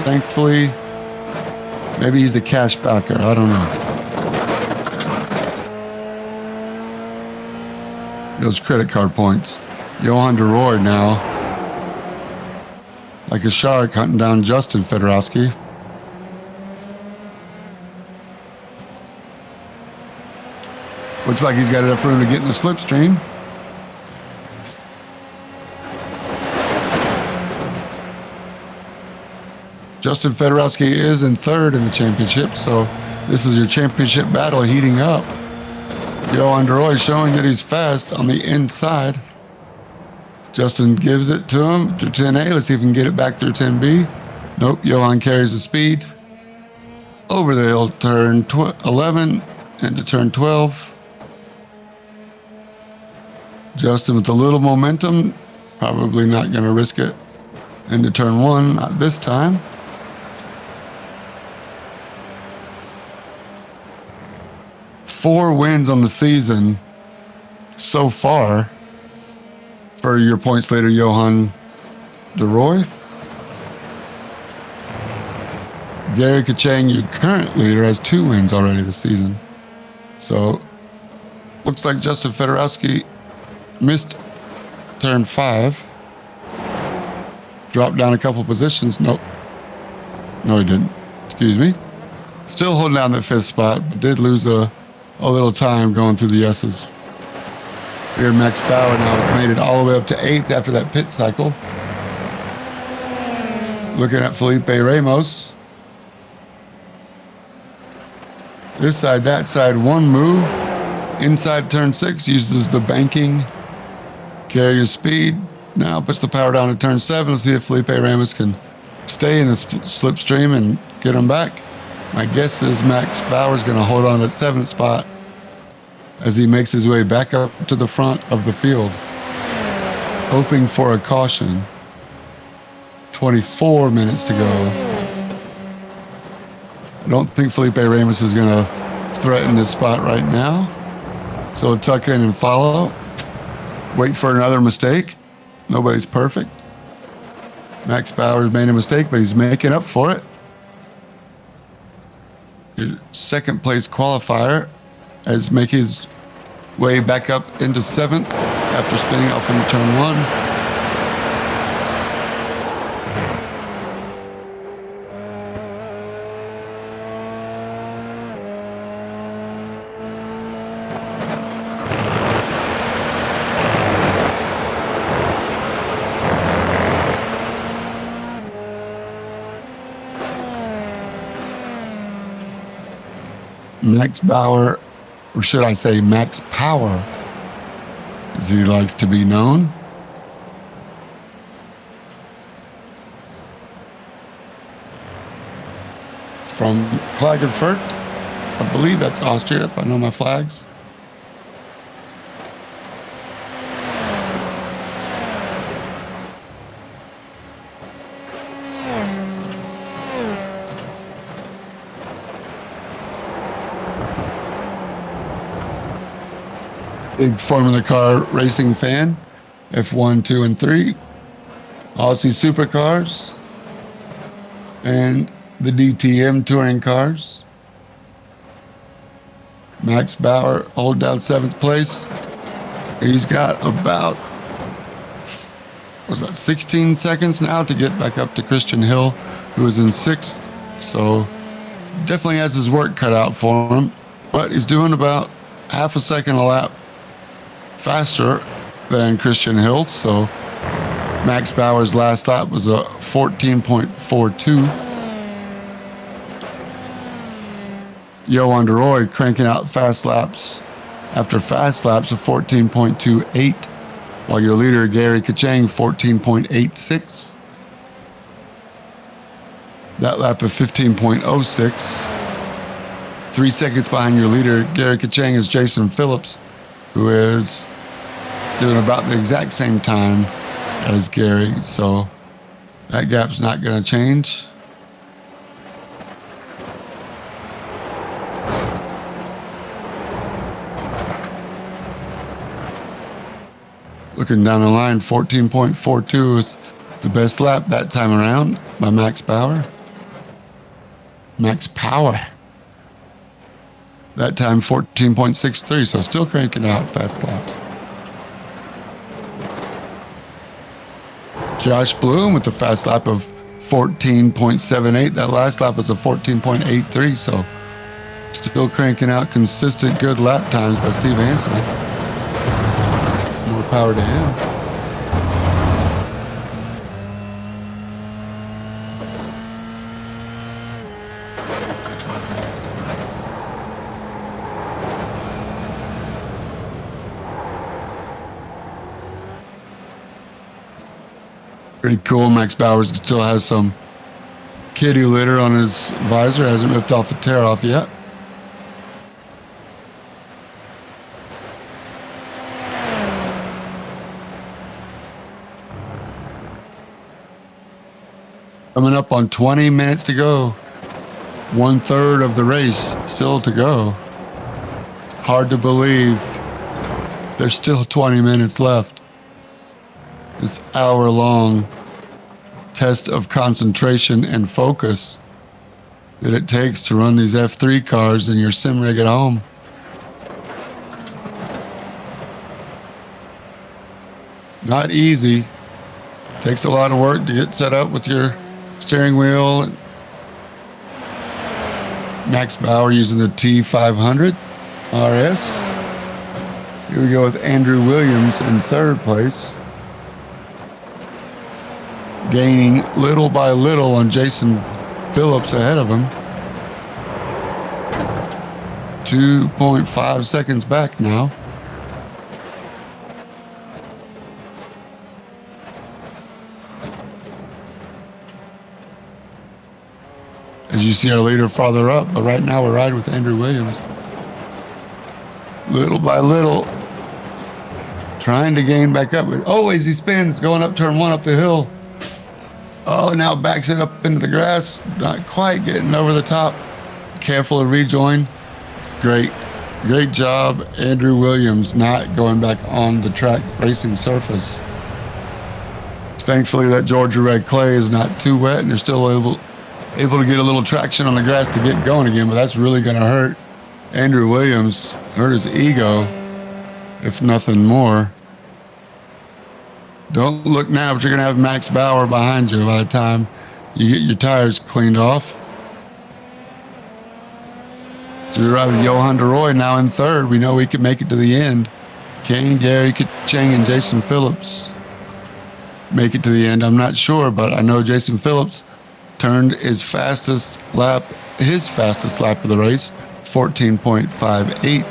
Thankfully, maybe he's a cash backer. I don't know. Those credit card points. Johan DeRoy now, like a shark hunting down Justin Fedorowski. Looks like he's got enough room to get in the slipstream. Justin Fedorowski is in third in the championship, so this is your championship battle heating up. Johan DeRoy showing that he's fast on the inside. Justin gives it to him through 10A. Let's see if we can get it back through 10B. Nope, Johan carries the speed. Over the hill, turn 11 into turn 12. Justin with a little momentum, probably not going to risk it into turn 1, not this time. Four wins on the season so far for your points leader, Johan DeRoy. Gary Kachang, your current leader, has 2 wins already this season. So looks like Justin Fedorowski missed turn 5. Dropped down a couple positions. Nope. No, he didn't. Excuse me. Still holding down that 5th spot, but did lose a little time going through the S's. Here, Max Bauer now has made it all the way up to 8th after that pit cycle. Looking at Felipe Ramos. This side, that side, one move. Inside turn 6, uses the banking. Carrier speed. Now puts the power down to turn 7. Let's see if Felipe Ramos can stay in the slipstream and get him back. My guess is Max Bauer's going to hold on to that 7th spot as he makes his way back up to the front of the field, hoping for a caution. 24 minutes to go. I don't think Felipe Ramos is going to threaten this spot right now. So we'll tuck in and follow. Wait for another mistake. Nobody's perfect. Max Bauer's made a mistake, but he's making up for it. Your second place qualifier has made his way back up into 7th after spinning off into turn 1. Max Bauer, or should I say Max Power, as he likes to be known. From Klagenfurt, I believe that's Austria, if I know my flags. Big Formula Car racing fan. F1, 2, and 3. Aussie supercars. And the DTM touring cars. Max Bauer hold down 7th place. He's got about, 16 seconds now to get back up to Christian Hill, who is in 6th. So definitely has his work cut out for him, but he's doing about half a second a lap faster than Christian Hill. So Max Bauer's last lap was a 14.42. Johan de Rooij cranking out fast laps after fast laps of 14.28, while your leader Gary Kachang 14.86. That lap of 15.06. 3 seconds behind your leader Gary Kachang is Jason Phillips, who is doing about the exact same time as Gary. So that gap's not going to change. Looking down the line, 14.42 is the best lap that time around by Max Bauer. Max Power. That time 14.63, so still cranking out fast laps. Josh Bloom with the fast lap of 14.78. That last lap was a 14.83, so still cranking out consistent good lap times by Steve Hansen. More power to him. Pretty cool. Max Bauer still has some kitty litter on his visor. Hasn't ripped off a tear off yet. Coming up on 20 minutes to go. 1/3 of the race still to go. Hard to believe there's still 20 minutes left. This hour-long test of concentration and focus that it takes to run these F3 cars in your sim rig at home. Not easy. Takes a lot of work to get set up with your steering wheel. Max Bauer using the T500 RS. Here we go with Andrew Williams in 3rd place. Gaining little by little on Jason Phillips ahead of him. 2.5 seconds back now. As you see our leader farther up, but right now we're riding with Andrew Williams. Little by little, trying to gain back up. Oh, as he spins, going up turn 1 up the hill. Oh, now backs it up into the grass. Not quite getting over the top. Careful to rejoin. Great job, Andrew Williams, not going back on the track racing surface. Thankfully, that Georgia red clay is not too wet, and they're still able to get a little traction on the grass to get going again, but that's really going to hurt Andrew Williams, hurt his ego, if nothing more. Don't look now, but you're going to have Max Bauer behind you by the time you get your tires cleaned off. So you're right with Johan de Rooij now in 3rd. We know we can make it to the end. Can Gary Kachang and Jason Phillips make it to the end? I'm not sure, but I know Jason Phillips turned his fastest lap of the race, 14.58.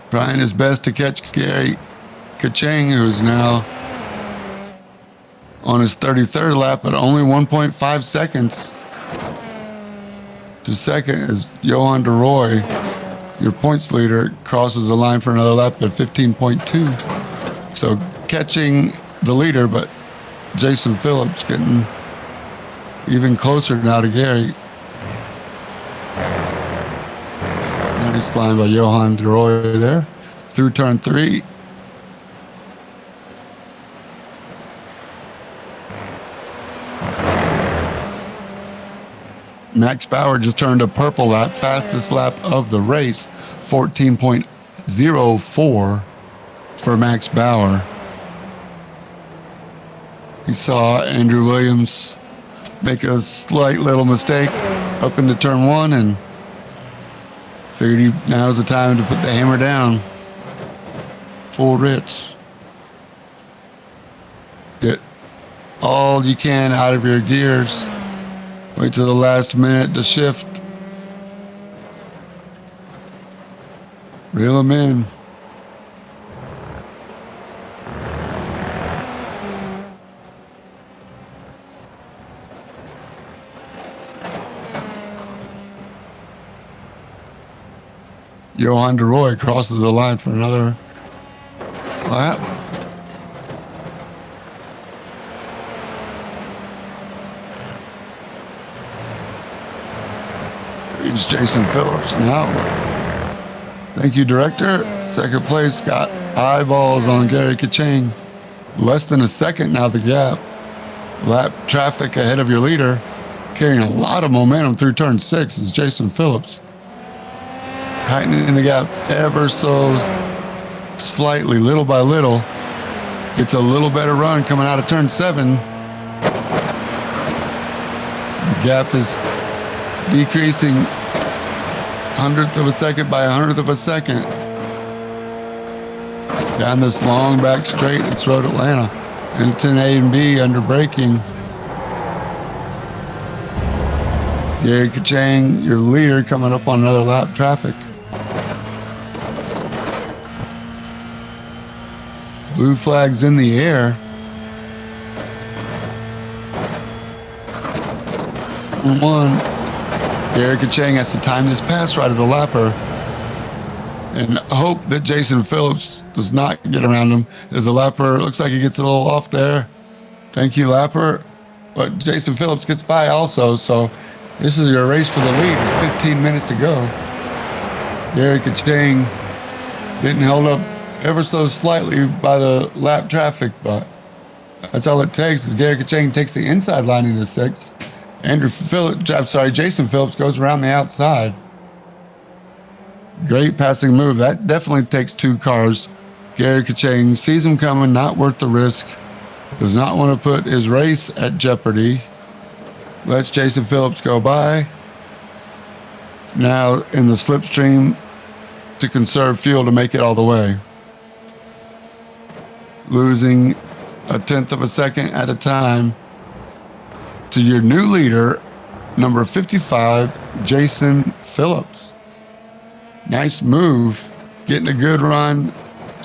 Trying his best to catch Gary Kachang, who's now on his 33rd lap, but only 1.5 seconds to second as Johan de Roy, your points leader, crosses the line for another lap at 15.2. So catching the leader, but Jason Phillips getting even closer now to Gary. Nice line by Johan de Roy there. Through turn 3. Max Bauer just turned a purple lap, fastest lap of the race, 14.04 for Max Bauer. He saw Andrew Williams make a slight little mistake up into turn 1 and figured now's the time to put the hammer down. Full Rich. Get all you can out of your gears. Wait till the last minute to shift. Reel them in. Johan de Roy crosses the line for another lap. It's Jason Phillips now. Thank you, Director. Second place got eyeballs on Gary Kachang. Less than a second now the gap. Lap traffic ahead of your leader. Carrying a lot of momentum through turn 6 is Jason Phillips. Tightening the gap ever so slightly, little by little. Gets a little better run coming out of turn 7. The gap is decreasing 100th of a second by 100th of a second. Down this long back straight, it's Road Atlanta. Into A and B under braking. Gary Kachang, your leader, coming up on another lap traffic. Blue flags in the air. One. Gary Kachang has to time this pass right at the lapper and hope that Jason Phillips does not get around him. As the lapper looks like he gets a little off there. Thank you, lapper. But Jason Phillips gets by also, so this is your race for the lead with 15 minutes to go. Gary Kachang getting held up ever so slightly by the lap traffic, but that's all it takes is Gary Kachang takes the inside line into 6. Jason Phillips goes around the outside. Great passing move. That definitely takes 2 cars. Gary Kachang sees him coming, not worth the risk. Does not want to put his race at jeopardy. Lets Jason Phillips go by. Now in the slipstream to conserve fuel to make it all the way. Losing 1/10 of a second at a time to your new leader, number 55, Jason Phillips. Nice move. Getting a good run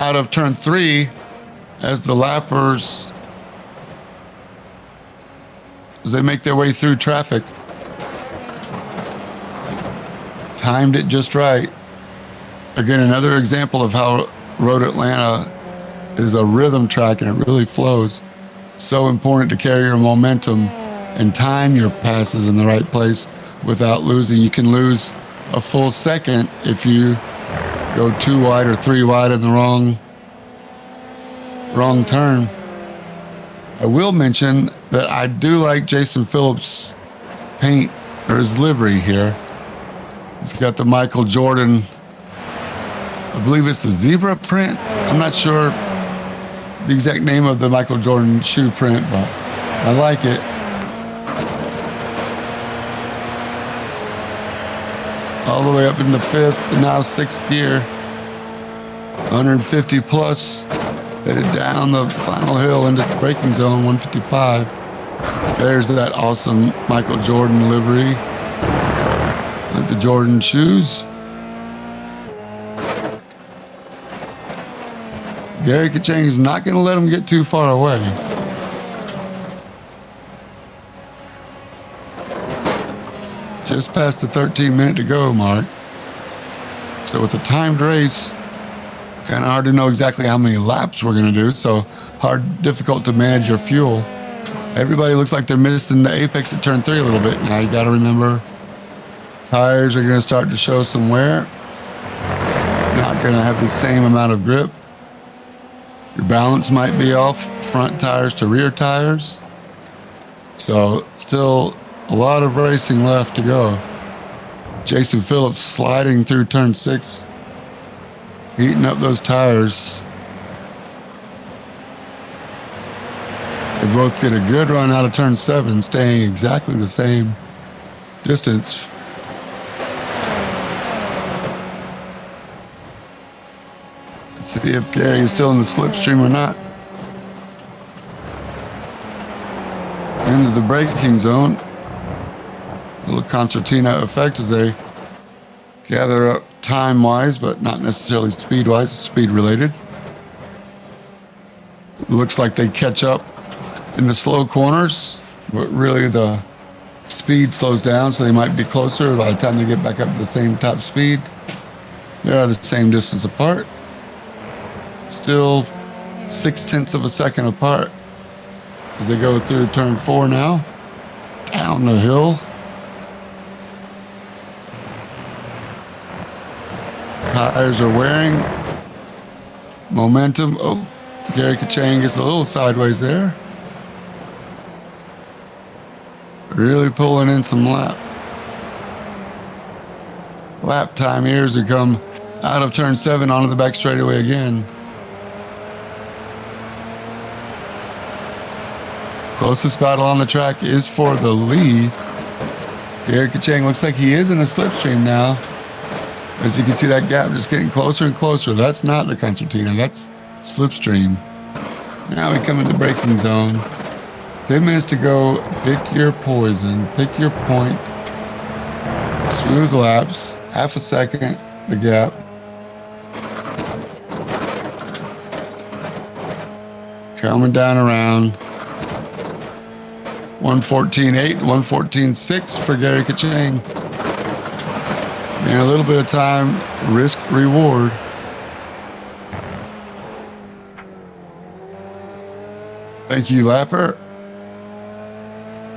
out of turn 3 as the lappers, as they make their way through traffic. Timed it just right. Again, another example of how Road Atlanta is a rhythm track and it really flows. So important to carry your momentum and time your passes in the right place without losing. You can lose a full second if you go 2 wide or 3 wide in the wrong turn. I will mention that I do like Jason Phillips' paint or his livery here. He's got the Michael Jordan, I believe it's the zebra print. I'm not sure the exact name of the Michael Jordan shoe print, but I like it. All the way up into 5th and now 6th gear. 150 plus. Headed down the final hill into the braking zone, 155. There's that awesome Michael Jordan livery. Like the Jordan shoes. Gary Kachang is not going to let him get too far away. Just past the 13-minute to go mark. So with a timed race, kind of hard to know exactly how many laps we're going to do. So difficult to manage your fuel. Everybody looks like they're missing the apex at turn 3 a little bit. Now you got to remember, tires are going to start to show some wear. Not going to have the same amount of grip. Your balance might be off front tires to rear tires. So still a lot of racing left to go. Jason Phillips sliding through turn 6, heating up those tires. They both get a good run out of turn 7, staying exactly the same distance. Let's see if Gary is still in the slipstream or not. Into the braking zone. A little concertina effect as they gather up time-wise, but not necessarily speed-wise. It's speed-related. Looks like they catch up in the slow corners, but really the speed slows down, so they might be closer by the time they get back up to the same top speed. They are the same distance apart. Still 0.6 of a second apart as they go through turn 4 now. Down the hill. Tires are wearing. Momentum. Oh, Gary Kachang gets a little sideways there. Really pulling in some lap time here as we come out of turn 7 onto the back straightaway again. Closest battle on the track is for the lead. Gary Kachang looks like he is in a slipstream now. As you can see, that gap just getting closer and closer. That's not the concertina, that's slipstream. Now we come in the braking zone. 10 minutes to go. Pick your poison, pick your point. Smooth laps, half a second, the gap. Coming down around 114.8, 114.6 for Gary Kachang. And a little bit of time, risk reward. Thank you, Lapper.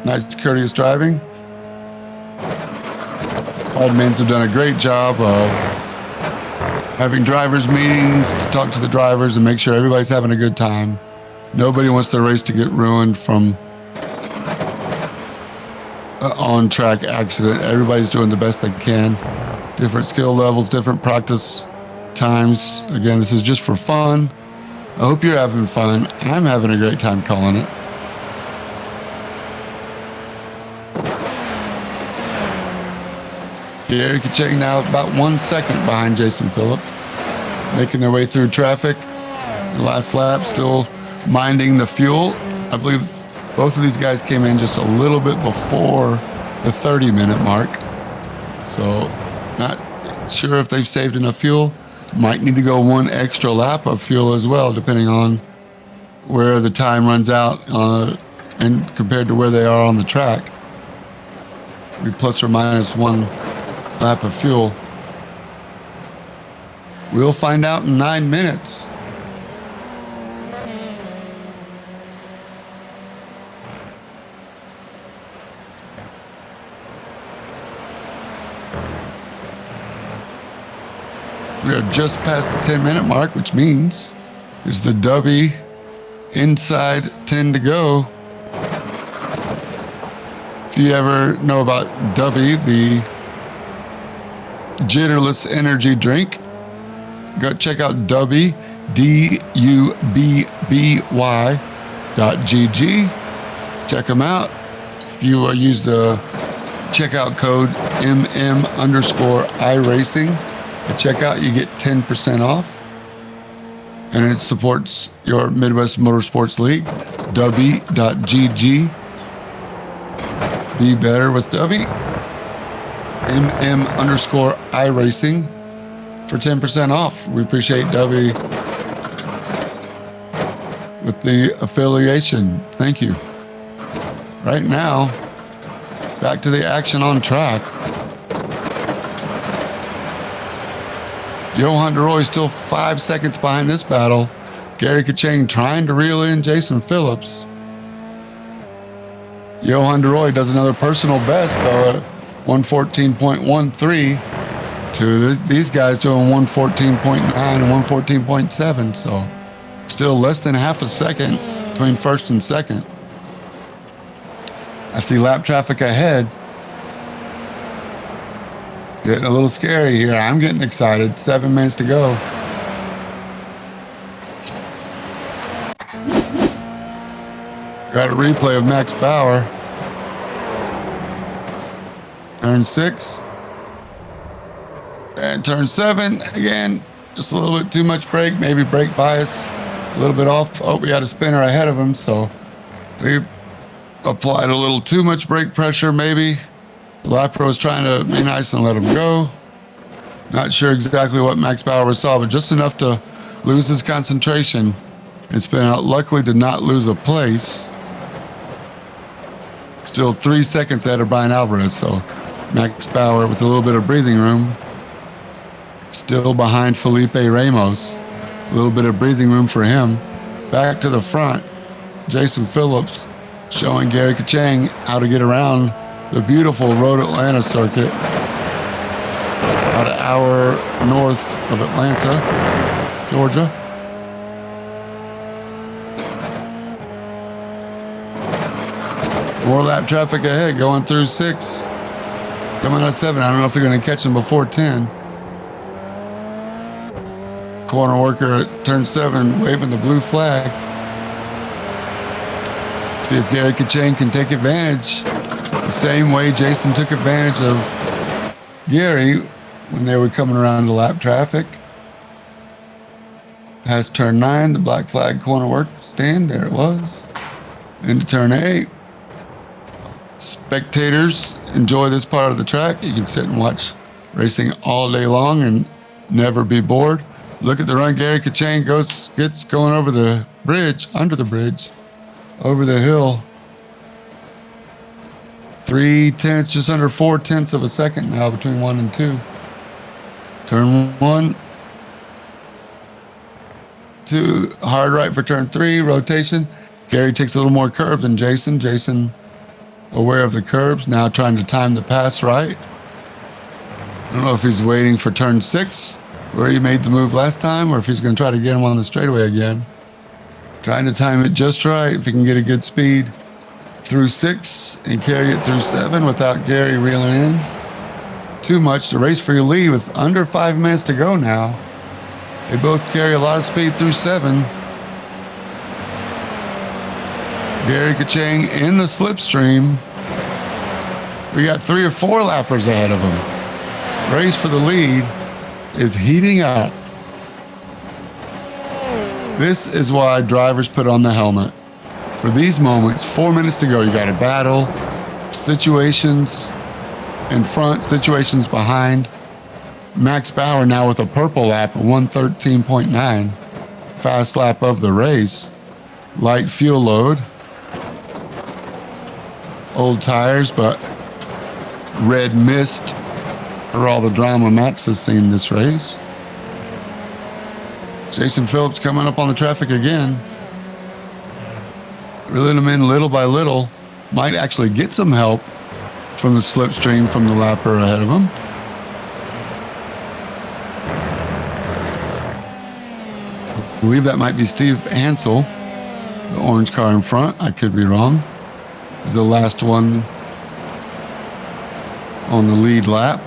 Nice, courteous driving. Admins have done a great job of having drivers' meetings to talk to the drivers and make sure everybody's having a good time. Nobody wants their race to get ruined from an on-track accident. Everybody's doing the best they can. Different skill levels, different practice times. Again, this is just for fun. I hope you're having fun. I'm having a great time calling it. Gary Kachang now about 1 second behind Jason Phillips, making their way through traffic. The last lap, still minding the fuel. I believe both of these guys came in just a little bit before the 30-minute mark. So not sure if they've saved enough fuel. Might need to go one extra lap of fuel as well, depending on where the time runs out and compared to where they are on the track. Be plus or minus one lap of fuel. We'll find out in 9 minutes. We are just past the 10-minute mark, which means is the Dubby inside 10 to go. If you ever know about Dubby, the jitterless energy drink, go check out Dubby, DUBBY.GG. Check them out. If you use the checkout code MM_iRacing, at checkout, you get 10% off, and it supports your Midwest Motorsports League, Dubby.GG. Be better with Dubby. MM_iRacing for 10% off. We appreciate Dubby with the affiliation. Thank you. Right now, Back to the action on track. Johan de Rooij still 5 seconds behind this battle. Gary Kachang trying to reel in Jason Phillips. Johan de Rooij does another personal best, though, at 114.13 to these guys doing 114.9 and 114.7. So still less than half a second between first and second. I see lap traffic ahead. Getting a little scary here. I'm getting excited. 7 minutes to go. Got a replay of Max Bauer. Turn 6. And turn 7. Again, just a little bit too much brake. Maybe brake bias. A little bit off. Oh, we got a spinner ahead of him. So we applied a little too much brake pressure, maybe. The lapper was trying to be nice and let him go. Not sure exactly what Max Bauer saw, but just enough to lose his concentration and spin out. Luckily did not lose a place. Still 3 seconds ahead of Brian Alvarez, so Max Bauer with a little bit of breathing room. Still behind Felipe Ramos. A little bit of breathing room for him. Back to the front, Jason Phillips showing Gary Kachang how to get around the beautiful Road Atlanta circuit. About an hour north of Atlanta, Georgia. More lap traffic ahead, going through 6. Coming out of 7. I don't know if they're going to catch them before 10. Corner worker at turn 7 waving the blue flag. See if Gary Kachang can take advantage the same way Jason took advantage of Gary when they were coming around the lap traffic. Past turn 9, the black flag corner work stand, there it was. Into turn 8. Spectators enjoy this part of the track. You can sit and watch racing all day long and never be bored. Look at the run Gary Kachang gets going over the bridge, under the bridge, over the hill. 3/10, just under 4/10 of a second now between 1 and 2. Turn 1. 2, hard right for turn 3, rotation. Gary takes a little more curb than Jason. Jason aware of the curbs, now trying to time the pass right. I don't know if he's waiting for turn 6, where he made the move last time, or if he's going to try to get him on the straightaway again. Trying to time it just right, if he can get a good speed through 6 and carry it through 7 without Gary reeling in too much to race for your lead with under 5 minutes to go now. They both carry a lot of speed through 7. Gary Kachang in the slipstream. We got 3 or 4 lappers ahead of him. Race for the lead is heating up. This is why drivers put on the helmet. For these moments, 4 minutes to go, you got to battle situations in front, situations behind. Max Bauer now with a purple lap, 113.9. Fast lap of the race. Light fuel load. Old tires, but red mist for all the drama Max has seen this race. Jason Phillips coming up on the traffic again. Reeling him in little by little. Might actually get some help from the slipstream from the lapper ahead of him. I believe that might be Steve Ansel, the orange car in front. I could be wrong. He's the last one on the lead lap.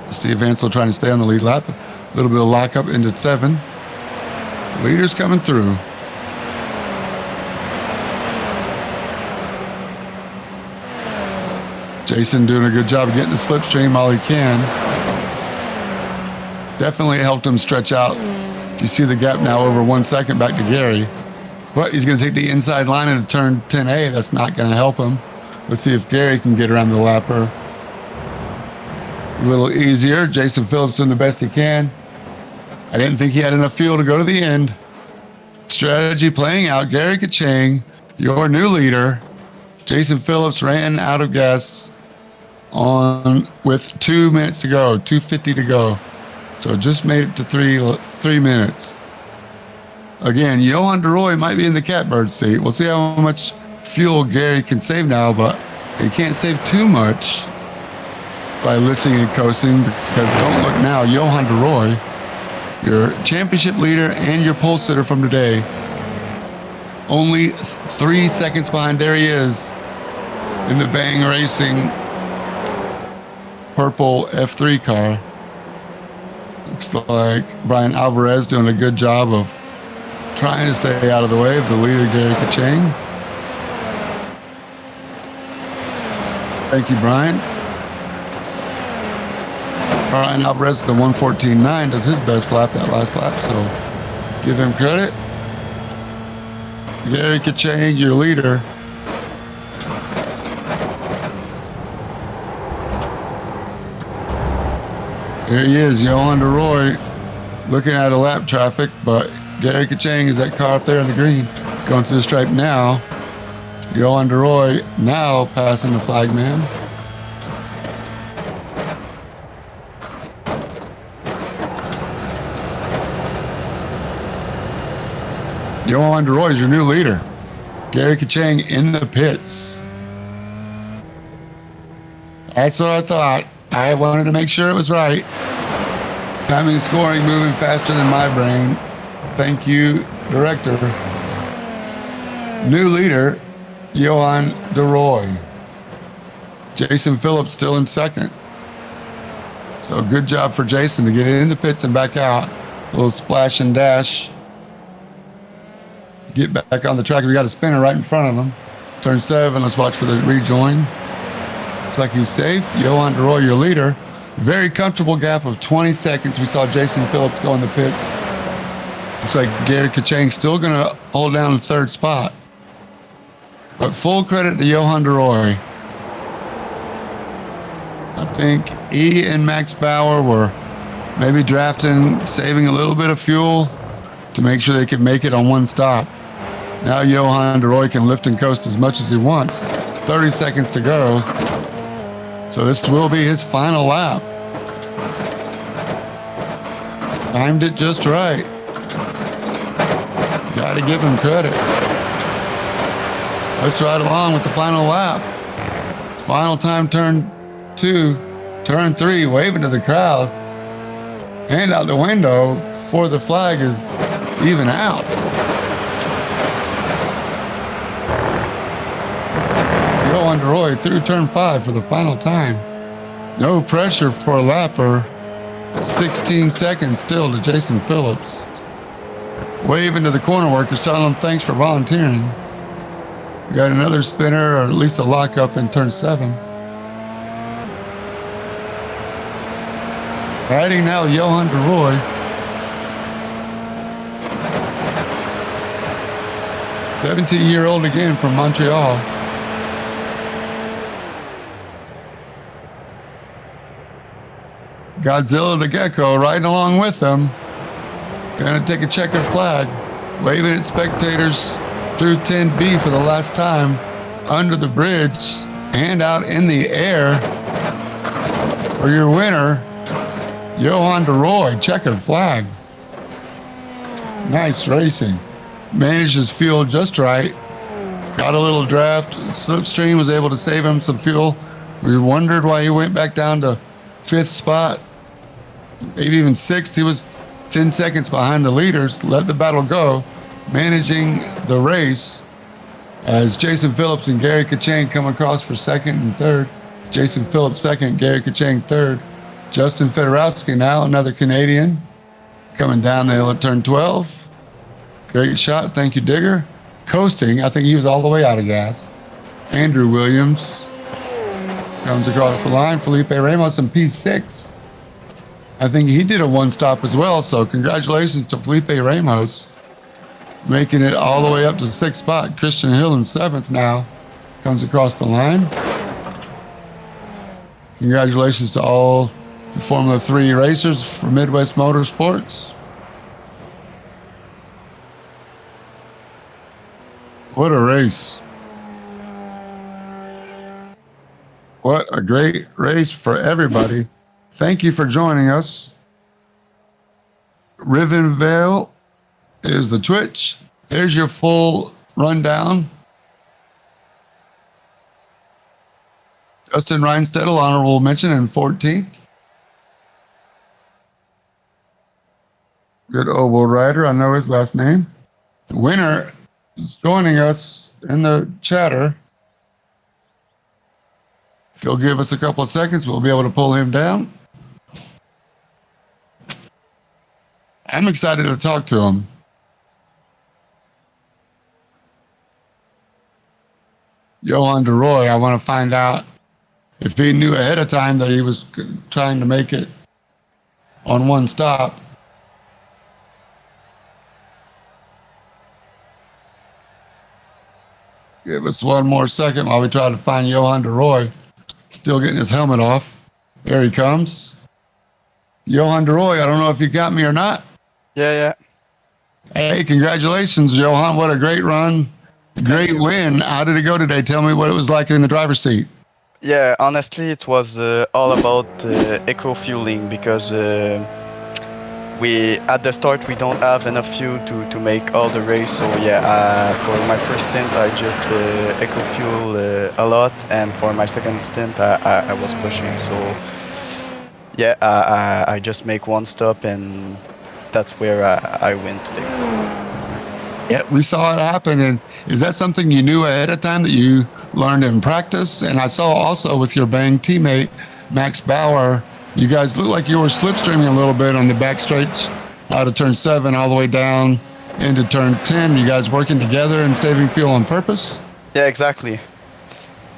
Steve Ansel trying to stay on the lead lap. A little bit of lockup into 7. Leaders coming through. Jason doing a good job of getting the slipstream all he can. Definitely helped him stretch out. You see the gap now over 1 second back to Gary. But he's going to take the inside line into turn 10A. That's not going to help him. Let's see if Gary can get around the lapper a little easier. Jason Phillips doing the best he can. I didn't think he had enough fuel to go to the end. Strategy playing out. Gary Kachang, your new leader. Jason Phillips ran out of gas on with 2 minutes to go, 2:50 to go. So just made it to 3 minutes. Again, Johan DeRoy might be in the catbird seat. We'll see how much fuel Gary can save now, but he can't save too much by lifting and coasting, because don't look now, Johan DeRoy, your championship leader and your pole sitter from today, only 3 seconds behind. There he is in the Bang Racing purple F3 car. Looks like Brian Alvarez doing a good job of trying to stay out of the way of the leader, Gary Kachang. Thank you, Brian. Brian Alvarez at the 1:14.9 does his best lap that last lap, so give him credit. Gary Kachang, your leader. Here he is, Johan DeRoy, looking at a lap traffic, but Gary Kachang is that car up there in the green, going through the stripe now. Johan DeRoy now passing the flagman. Johan DeRoy is your new leader. Gary Kachang in the pits. That's what I thought. I wanted to make sure it was right. Timing and scoring moving faster than my brain. Thank you, director. New leader, Johan DeRoy. Jason Phillips still in second. So good job for Jason to get in the pits and back out. A little splash and dash. Get back on the track. We got a spinner right in front of him. Turn 7. Let's watch for the rejoin. Looks like he's safe. Johan DeRoy, your leader. Very comfortable gap of 20 seconds. We saw Jason Phillips go in the pits. Looks like Gary Kachang still going to hold down the third spot. But full credit to Johan DeRoy. I think he and Max Bauer were maybe drafting, saving a little bit of fuel to make sure they could make it on one stop. Now Johan DeRoy can lift and coast as much as he wants. 30 seconds to go. So this will be his final lap. Timed it just right. Got to give him credit. Let's ride along with the final lap. Final time, turn 2, turn 3, waving to the crowd. Hand out the window before the flag is even out. Johan DeRoy through turn 5 for the final time. No pressure for a lapper. 16 seconds still to Jason Phillips. Waving to the corner workers, telling them thanks for volunteering. We got another spinner, or at least a lockup in turn 7. Riding now, Johan DeRoy. 17-year-old again from Montreal. Godzilla the Gecko riding along with them. Gonna take a checkered flag, waving at spectators through 10B for the last time, under the bridge and out in the air for your winner, Johan DeRoy, checkered flag. Nice racing. Managed his fuel just right. Got a little draft. Slipstream was able to save him some fuel. We wondered why he went back down to 5th spot, maybe even 6th. He was 10 seconds behind the leaders. Let the battle go, managing the race as Jason Phillips and Gary Kachang come across for 2nd and 3rd. Jason Phillips 2nd, Gary Kachang 3rd. Justin Fedorowski now, another Canadian, coming down the hill at turn 12. Great shot. Thank you, Digger. Coasting. I think he was all the way out of gas. Andrew Williams comes across the line. Felipe Ramos in P6. I think he did a one-stop as well, so congratulations to Felipe Ramos, making it all the way up to 6th spot. Christian Hill in 7th now comes across the line. Congratulations to all the Formula 3 racers for Midwest Motorsports. What a race. What a great race for everybody. Thank you for joining us. Rivenvale is the Twitch. There's your full rundown. Justin Reinstedel, honorable mention in 14th. Good oval rider. I know his last name. The winner is joining us in the chatter. If you'll give us a couple of seconds, we'll be able to pull him down. I'm excited to talk to him. Johan DeRoy, I want to find out if he knew ahead of time that he was trying to make it on one stop. Give us one more second while we try to find Johan DeRoy. Still getting his helmet off. There he comes. Johan DeRoy, I don't know if you got me or not. Yeah. Hey, congratulations, Johan. What a great run. Great win. How did it go today? Tell me what it was like in the driver's seat. Yeah, honestly, it was all about eco-fueling because we at the start we don't have enough fuel to make all the race. So yeah, for my first stint I just eco-fuel a lot, and for my second stint I was pushing. So yeah, I just make one stop, and that's where I win today. Yeah, we saw it happen. And is that something you knew ahead of time that you learned in practice? And I saw also with your Bang teammate, Max Bauer, you guys looked like you were slipstreaming a little bit on the back straight out of turn 7 all the way down into turn 10. You guys working together and saving fuel on purpose? Yeah, exactly.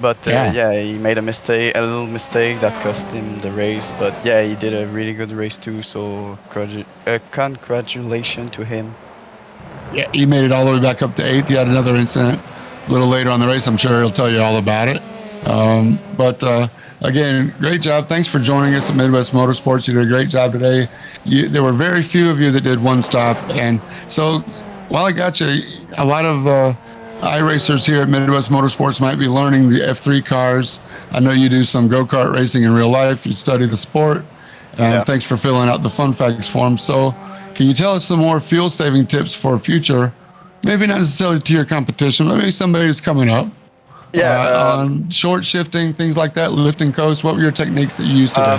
But yeah, he made a little mistake that cost him the race. But yeah, he did a really good race too. So congratulations to him. Yeah, he made it all the way back up to 8th. He had another incident a little later on the race. I'm sure he'll tell you all about it. But again, great job. Thanks for joining us at Midwest Motorsports. You did a great job today. There were very few of you that did one stop. And so while I got you, a lot of iRacers here at Midwest Motorsports might be learning the F3 cars. I know you do some go-kart racing in real life. You study the sport. Yeah. Thanks for filling out the fun facts form. So can you tell us some more fuel-saving tips for future, maybe not necessarily to your competition, but maybe somebody who's coming up? Yeah. On short shifting, things like that, lift and coast. What were your techniques that you used today?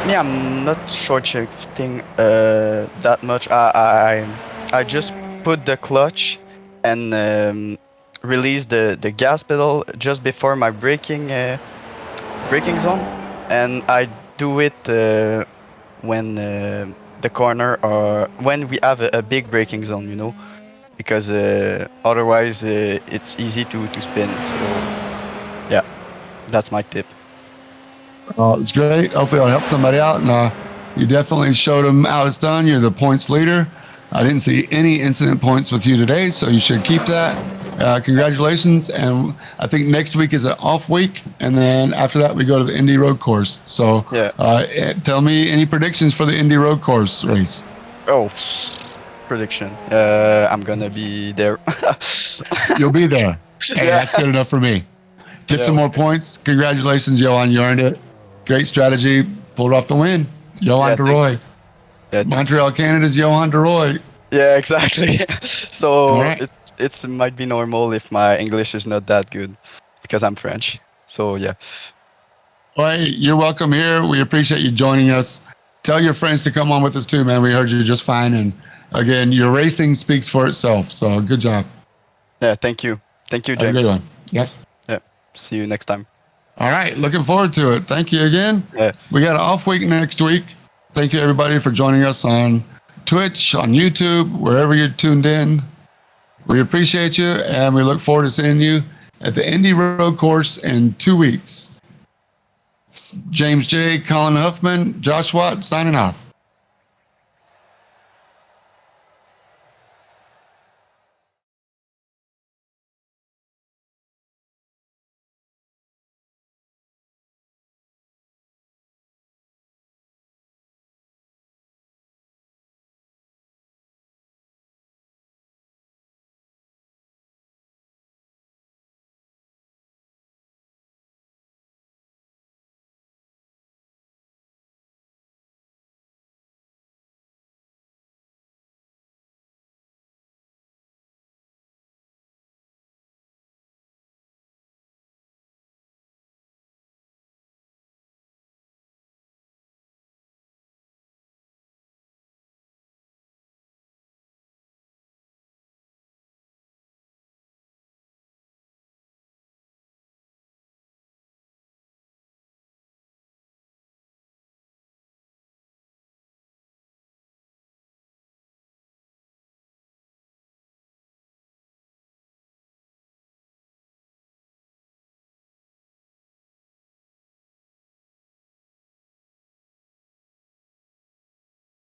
Yeah, I'm not short shifting that much. I just put the clutch and release the gas pedal just before my braking zone, and I do it when the corner or when we have a big braking zone, you know, because otherwise it's easy to spin. So yeah, that's my tip. It's great. Hopefully I'll help somebody out. And you definitely showed them how it's done. You're the points leader. I didn't see any incident points with you today, so you should keep that. Congratulations. And I think next week is an off week. And then after that, we go to the Indy Road Course. So Yeah. Tell me any predictions for the Indy Road Course race. Oh, prediction. I'm gonna be there. You'll be there. Hey, Yeah. that's good enough for me. Get Yeah, some more okay. points. Congratulations, Johan. You earned it. Great strategy. Pulled off the win. Johan Yeah, DeRoy. Yeah, Montreal, Canada's Johan DeRoy. yeah, exactly. So All right. it might be normal if my English is not that good because I'm French. So yeah. Well, hey, you're welcome here. We appreciate you joining us. Tell your friends to come on with us too, man. We heard you just fine. And again, your racing speaks for itself. So good job. Yeah, thank you. Thank you, Have a James. good one. Yep. Yeah. See you next time. All right. Looking forward to it. Thank you again. Yeah. We got an off week next week. Thank you, everybody, for joining us on Twitch, on YouTube, wherever you're tuned in. We appreciate you, and we look forward to seeing you at the Indy Road Course in 2 weeks. James J., Colin Huffman, Josh Watt, signing off.